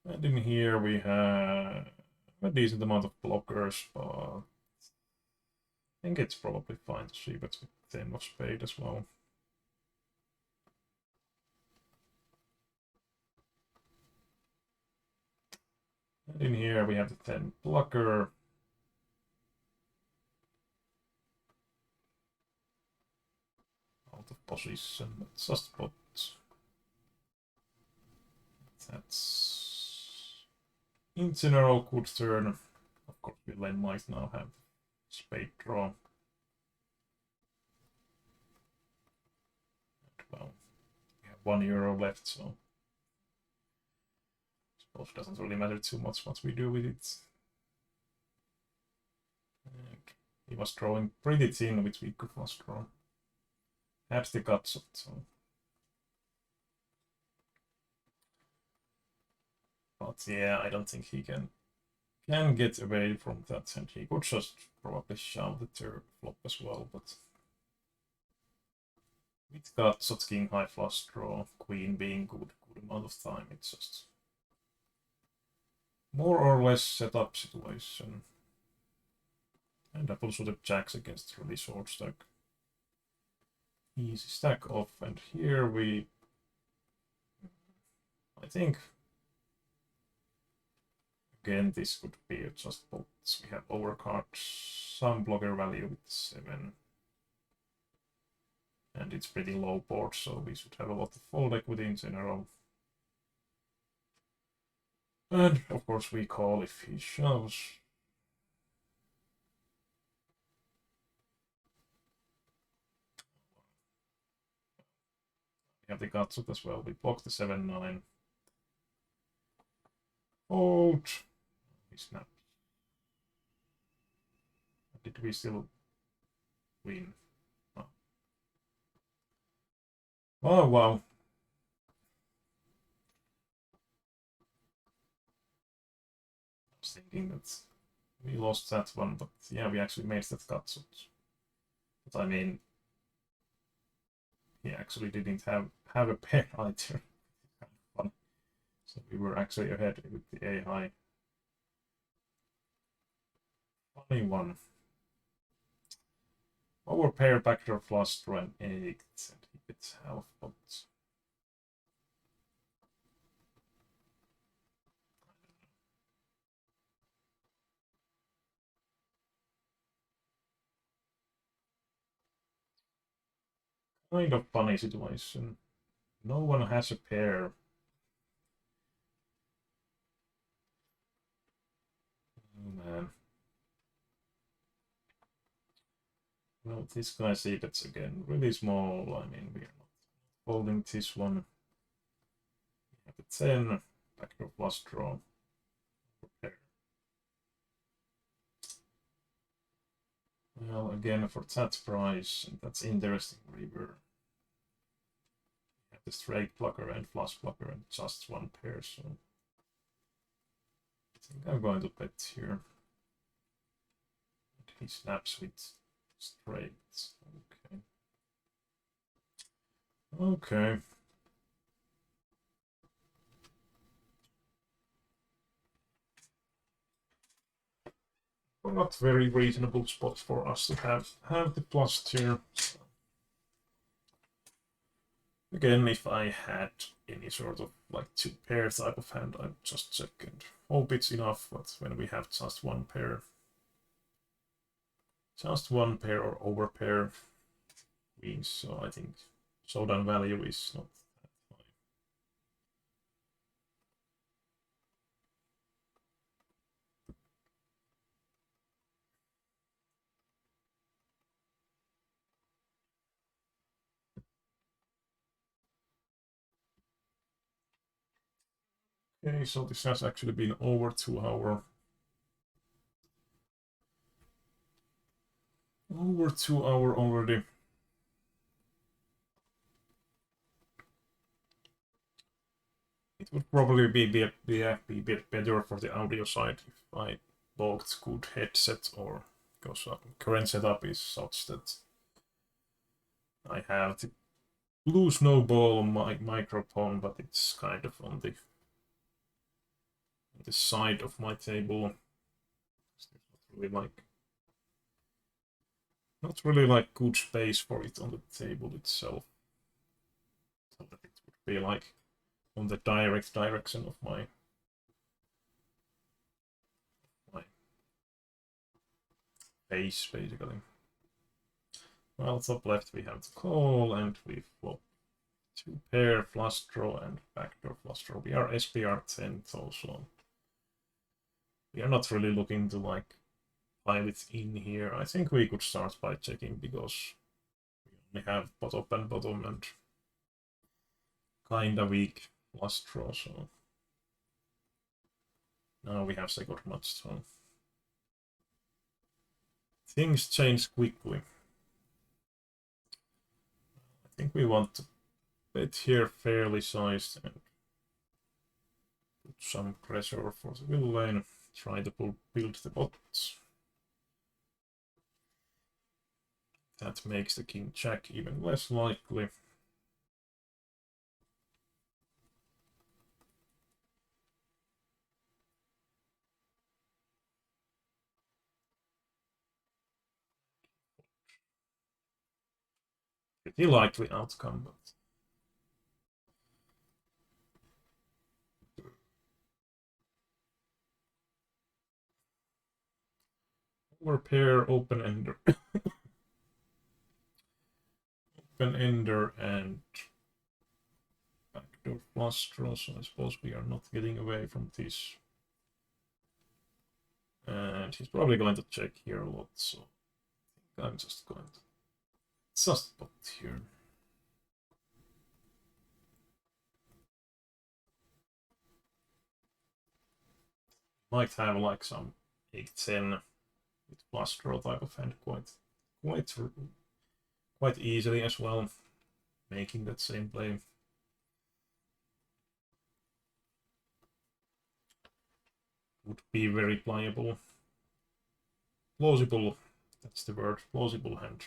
And in here we have a decent amount of blockers, but I think it's probably fine to see bet with 10 of spade as well. And in here we have the 10 blocker. Out of position, that's just pot. That's in general good turn. Of course, Villain might now have spade draw. And well, we have €1 left, so I suppose it doesn't really matter too much what we do with it. And he was drawing pretty thin with weak flush draw. Had the guts of it, so. But yeah, I don't think he can get away from that, and he could just probably shove the third flop as well, but with guts of king high flush draw, queen being good amount of time, it's just more or less setup situation. And double suited jacks against really short stack. Easy stack off, and here we, I think, again, this could be just pots. We have overcard some blocker value with 7. And it's pretty low board, so we should have a lot of fold equity in general. And of course we call if he shoves. We have the guts as well. We block the 7-9. Fold. We snap. Did we still win? Oh, oh wow. I was thinking that We lost that one, but yeah, we actually made that cut. So, but I mean, he actually didn't have a pair either. Kind of funny. So we were actually ahead with the A high. Funny one. Our pair backdoor flush draw an 8 and he gets half pot. Kind of funny situation. No one has a pair. Oh man. Well, this guy see that's again really small. I mean, we are not folding this one. We have a 10, backdoor flush draw. Pair. Well, again, for that price, that's interesting river. We have the straight blocker and flush blocker and just one pair, so I think I'm going to bet here. He snaps with straights. Okay. Okay. Well, not very reasonable spot for us to have the plus tier. Again, if I had any sort of like two pair type of hand, I'd just check and hope it's enough. But when we have just one pair or over pair wins, so I think showdown value is not that high. Okay, so this has actually been over 2 hours. Over 2 hours already. It would probably be a bit better for the audio side if I bought good headset, or because current setup is such that I have the blue snowball microphone, but it's kind of on the side of my table. Not really like good space for it on the table itself, so that it would be like on the direct direction of my face, basically. Well, top left we have the call, and we flop two pair flush draw and backdoor flush draw. We are SPR 10 also. We are not really looking to like pile it in here. I think we could start by checking because we only have bottom and bottom and kinda weak flush draw, so now we have second match, so things change quickly. I think we want to bet here fairly sized and put some pressure for the middle lane. Try to build the bots. That makes the king jack even less likely. Pretty likely outcome, but over pair, open ender. Open ender and backdoor flush draw, so I suppose we are not getting away from this. And he's probably going to check here a lot, so I'm just going to just put here. Might have like some 8-10 with plus draw type of hand quite easily as well, making that same play. Would be very playable. plausible, that's the word, plausible hand.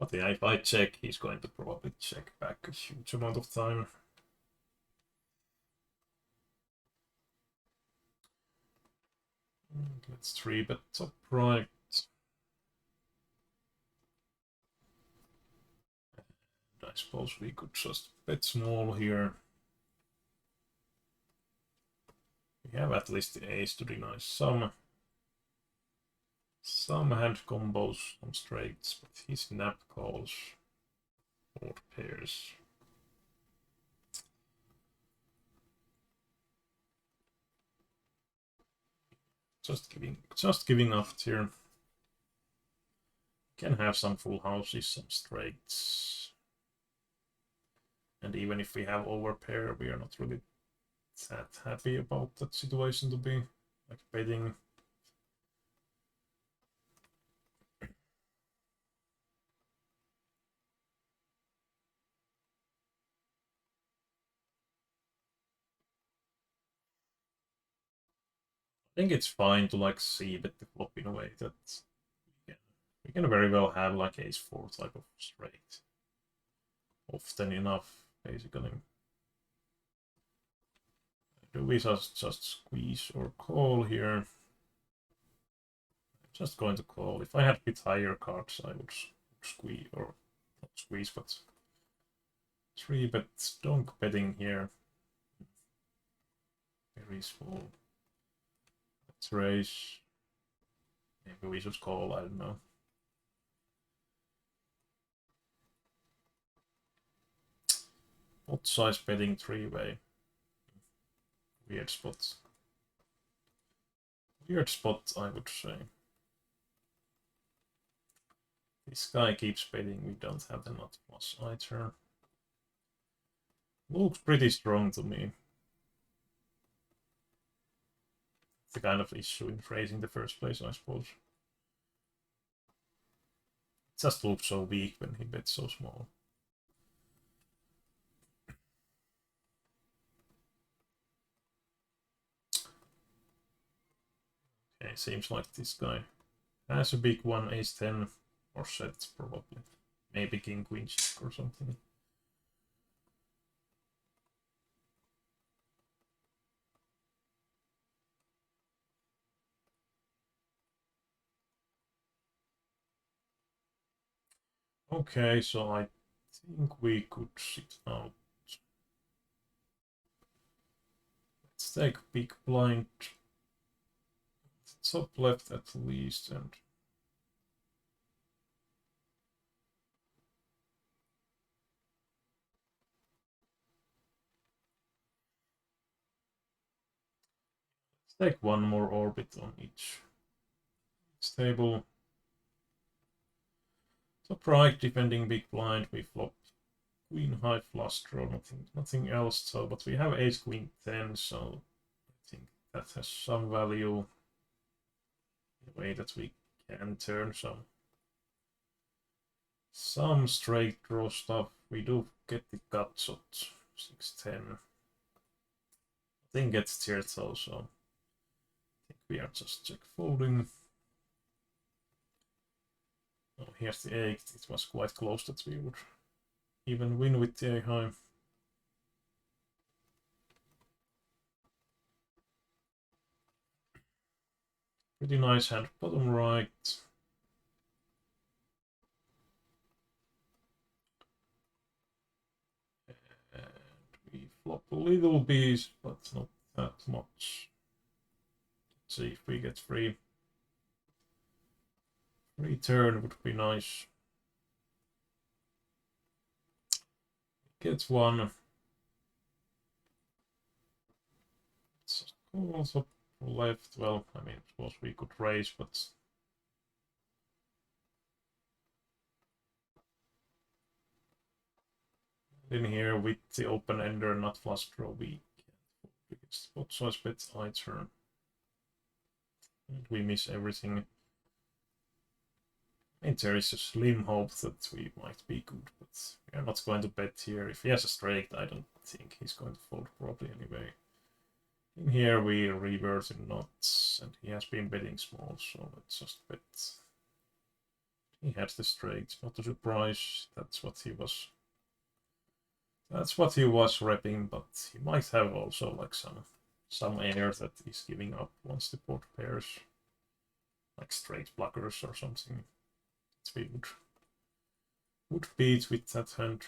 But yeah, if I check, he's going to probably check back a huge amount of time. Let's 3-bet top right. And I suppose we could just bet small here. We have at least the ace to deny some hand combos, some straights, but he snap calls board pairs. Just giving up here. Can have some full houses, some straights. And even if we have overpair, we are not really that happy about that situation to be like betting. I think it's fine to like see bet the flop in a way that we can very well have like ace-4 type of straight. Often enough, basically. Do we just squeeze or call here? I'm just going to call. If I had a bit higher cards, I would squeeze, or not squeeze, but 3-bet donk betting here. Very small. Let's raise. Maybe we should call, I don't know. Pot size betting 3-way. Weird spot. Weird spot, I would say. This guy keeps betting, we don't have the nut plus either. Looks pretty strong to me. The kind of issue in phrasing the first place, I suppose. It just looks so weak when he bets so small. Okay, seems like this guy has a big one, ace-10 or set probably. Maybe king-queen check or something. Okay, so I think we could sit out. Let's take big blind. Top left at least, and let's take one more orbit on each table. Top right, defending big blind, we flop queen high flush draw, nothing else. So, but we have ace queen 10, so I think that has some value in a way that we can turn some straight draw stuff. We do get the gut shot 6-10. I think gets tiered also. I think we are just check folding. Oh, here's the 8. It was quite close that we would even win with the A high. Pretty nice hand, bottom right. And we flop a little bit, but not that much. Let's see if we get free. Free turn would be nice. Gets one. It's also left. Well, I mean, I suppose we could raise, but in here with the open ender, not flush draw, we can't spot size bet I turn. And we miss everything. I mean, there is a slim hope that we might be good, but we are not going to bet here. If he has a straight, I don't think he's going to fold probably anyway. In here we reverse in nuts, and he has been betting small, so let's just bet. He has the straight, not a surprise. That's what he was repping, but he might have also like some air that he's giving up once the board pairs, like straight blockers or something. That we would beat with that hand.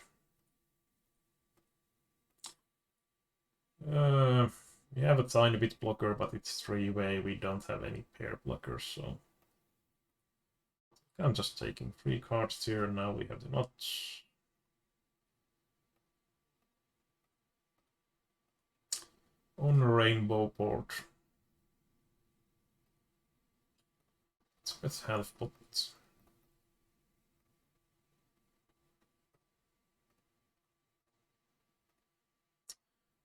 We have a tiny bit blocker, but it's three-way. We don't have any pair blockers, so I'm just taking 3 cards here. Now we have the nuts. On a rainbow board. Let's half pot.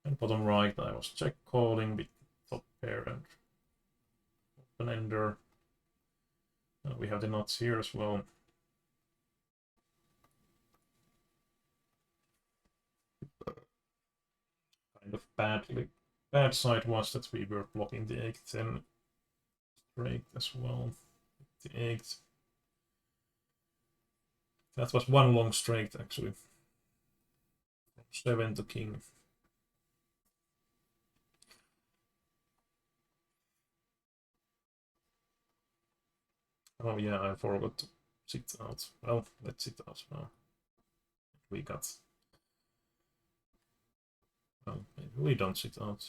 And bottom right, I was check calling with top pair and open ender. We have the nuts here as well. Kind of bad side was that we were blocking the 8-10 straight as well. The 8. That was one long straight actually. 7 to king. Oh yeah, I forgot to sit out. Well, let's sit out now. We got... Well, maybe we don't sit out.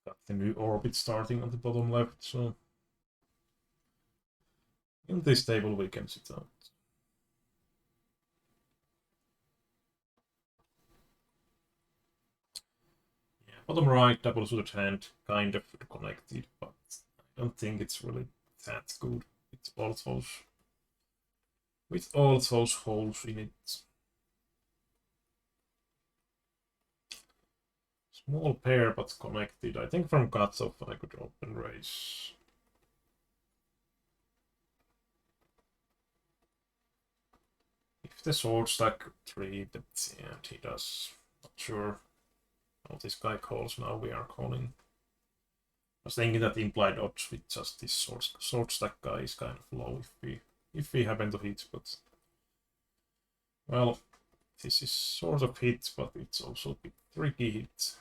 Got the new orbit starting on the bottom left, so... In this table we can sit out. Bottom right, double suited hand, kind of connected, but I don't think it's really that good with all those holes in it. Small pair, but connected. I think from cuts off I could open raise. If the sword stack 3, but yeah, he does. Not sure. Oh, this guy calls now, we are calling. I was thinking that implied odds with just this sword stack guy is kind of low if we happen to hit, but well, this is sort of hit, but it's also a bit tricky hit.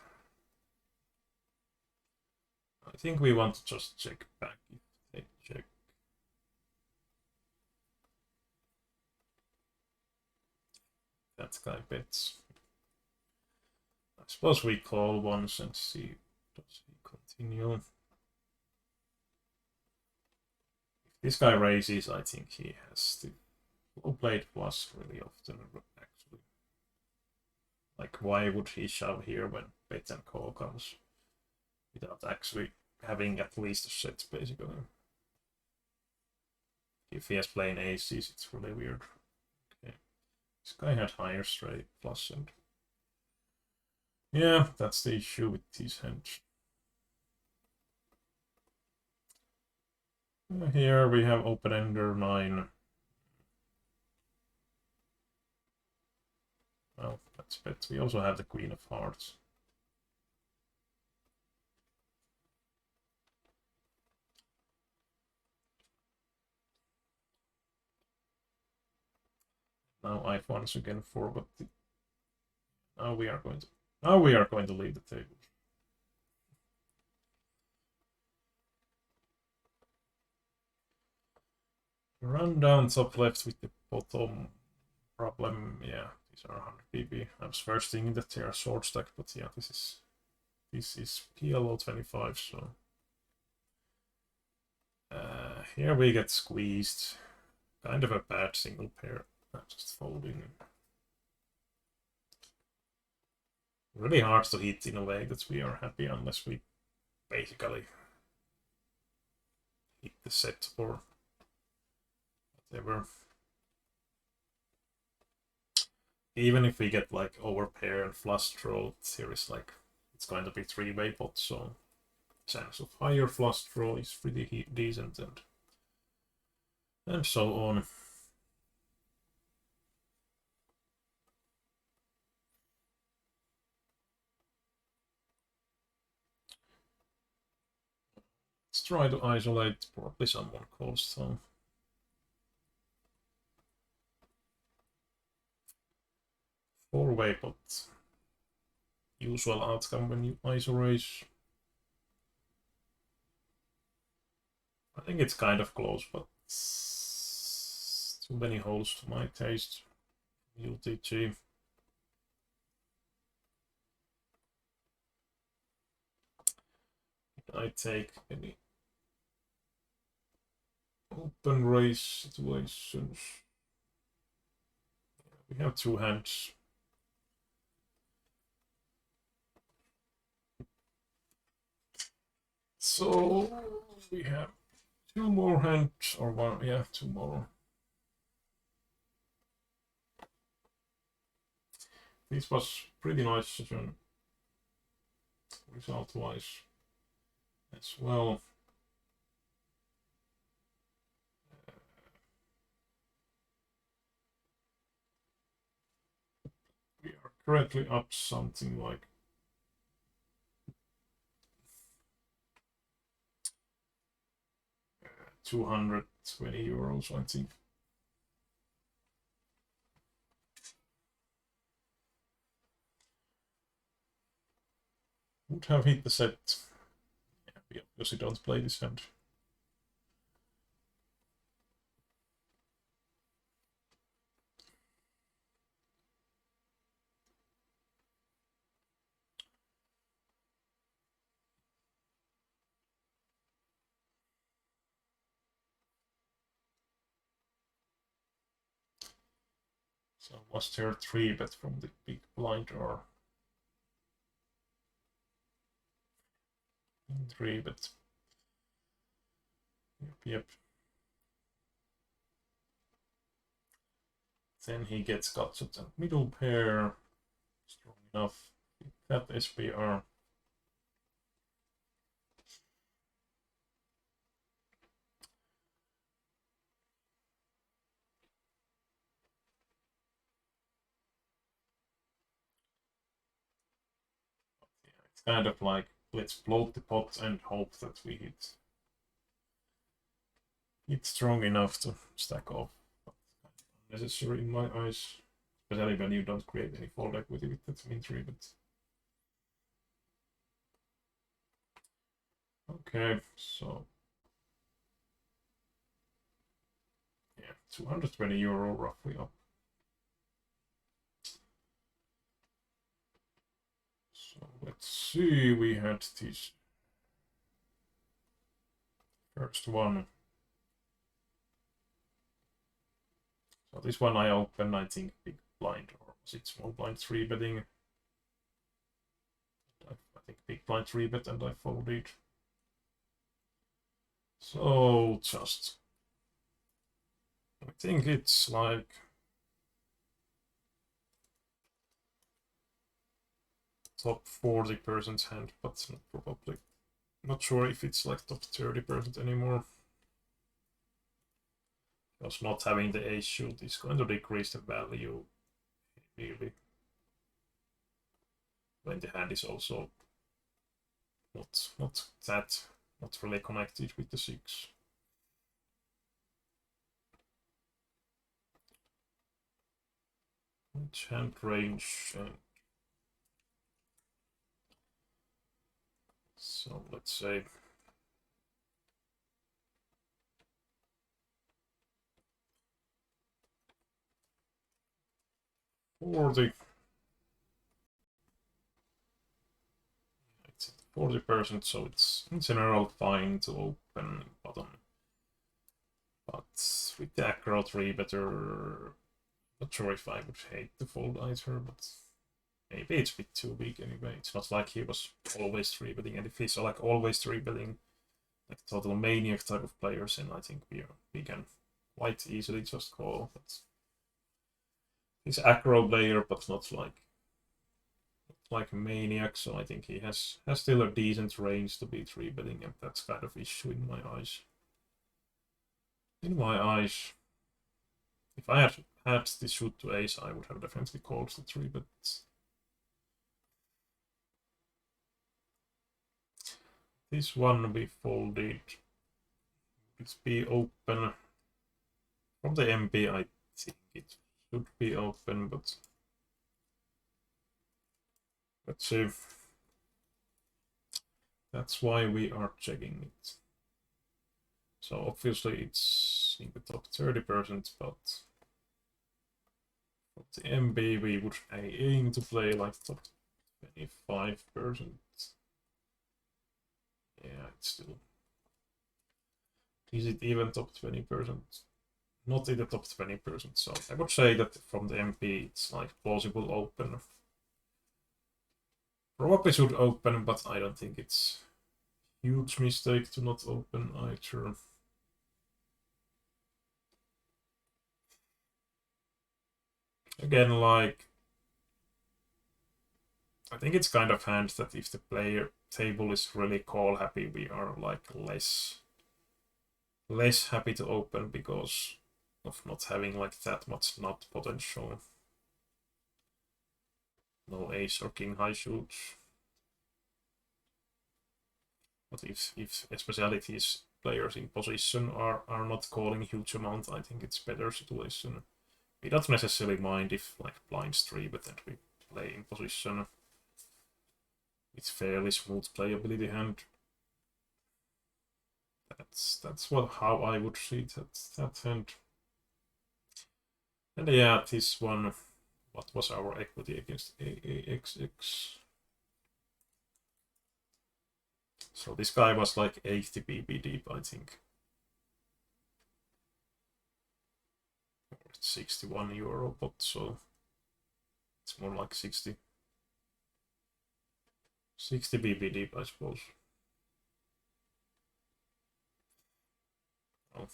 I think we want to just check back if they check. That guy bets. I suppose we call once and see, does he continue? If this guy raises, I think he has to low plate plus really often, actually. Like, why would he shove here when bet and call comes without actually having at least a set, basically? If he has plain aces, it's really weird. Okay. This guy had higher straight plus and yeah, that's the issue with these hands. Here we have open ender 9. Well, let's bet. We also have the queen of hearts. Now I've once again forgot the... Now we are going to leave the table. Run down top left with the bottom. Problem, yeah, these are 100 pp. I was first thinking that they are short stack, but yeah, this is PLO25, so here we get squeezed. Kind of a bad single pair. I'm just folding. Really hard to hit in a way that we are happy unless we basically hit the set or whatever. even if we get like overpair and flush draw, here is like it's going to be three-way pot, so chance of higher flush draw is pretty decent, and so on. Let's try to isolate. Probably someone calls some. Four-way pot. Usual outcome when you isolate. I think it's kind of close, but too many holes to my taste. UTG. I take any open raise situations. We have two hands. So we have two more hands, or one, yeah, two more. This was pretty nice session, result-wise as well. We are currently up something like €220, I think. Would have hit the set. Yeah, we obviously don't play this hand. So was there 3-bet from the big blind or 3-bet? Yep. Then he gets gutshot and middle pair. Strong enough. That SPR. Yeah, it's kind of like let's float the pot and hope that we hit strong enough to stack off. Unnecessary in my eyes, especially when you don't create any fold equity with that min 3-bet. Okay, so yeah, €220 roughly up. So let's see, we had this first one. So this one I open, I think big blind, or was it small blind 3-betting? I think big blind 3-bet and I folded. So just, I think it's like top 40% hand, but not probably. Not sure if it's like top 30% anymore. Because not having the ace shoot is going to decrease the value really. When the hand is also not really connected with the 6. Which hand range? So let's say $40. It's 40%, so it's in general fine to open bottom. But with the acro 3-better, not sure if I would hate the fold either, but maybe it's a bit too big anyway. It's not like he was always 3-betting, and if he's like always 3-betting, like total maniac type of players, and I think we can quite easily just call. But He's aggro player, but not like a maniac, so I think he has still a decent range to be 3-betting, and that's kind of issue in my eyes. In my eyes, if I had this shoot to ace, I would have definitely called the 3-bet. This one we folded. It's be open. From the MP, I think it should be open, but let's see. That's why we are checking it. So obviously it's in the top 30%, but for the MB we would aim to play like top 25%. Yeah, it's still. Is it even top 20%? Not in the top 20%, so I would say that from the MP it's like plausible open. Probably should open, but I don't think it's a huge mistake to not open either. Again, like, I think it's kind of hand that if the player table is really call happy, we are like less happy to open because of not having like that much nut potential. No ace or king high shoots. But if especially these players in position are not calling huge amount, I think it's better situation. We don't necessarily mind if like blinds 3, but then we play in position. It's fairly smooth playability hand. That's how I would see that hand. And yeah, this one, what was our equity against AAXX? So this guy was like 80 BB deep, I think. It's 61 euro, but so it's more like 60 BB deep, I suppose. Oh.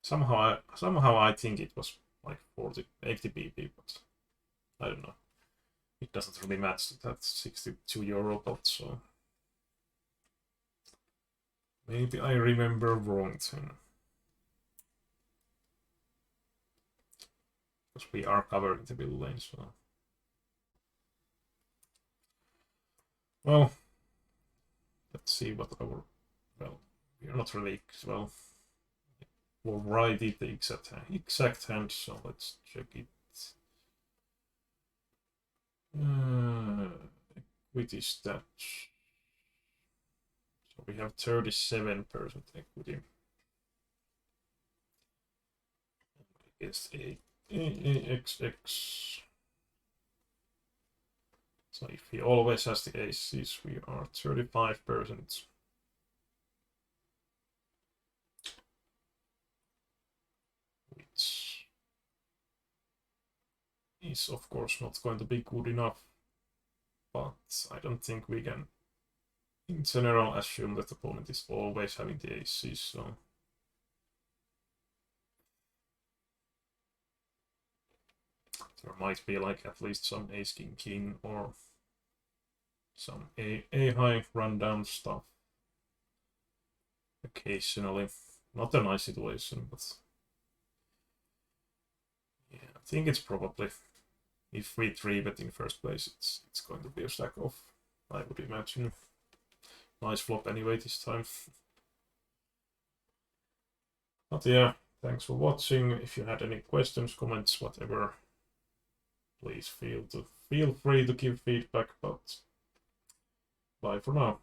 Somehow I think it was like 80 BB, but I don't know. It doesn't really match that 62 euro bot, so maybe I remember wrong then. Because we are covering the middle lane, so. Well, let's see what our. Well, we are not really. Well, we'll write it the exact hand, so let's check it. Equity stats. So we have 37% equity against AXX. So if he always has the aces, we are 35%. Which is of course not going to be good enough. But I don't think we can, in general, assume that the opponent is always having the aces, so. There might be like at least some ace king king or some a high rundown stuff. Occasionally. Not a nice situation, but yeah, I think it's probably, if we 3-bet in first place, it's going to be a stack off, I would imagine. Nice flop anyway this time. But yeah, thanks for watching. If you had any questions, comments, whatever, please feel free to give feedback, but bye for now.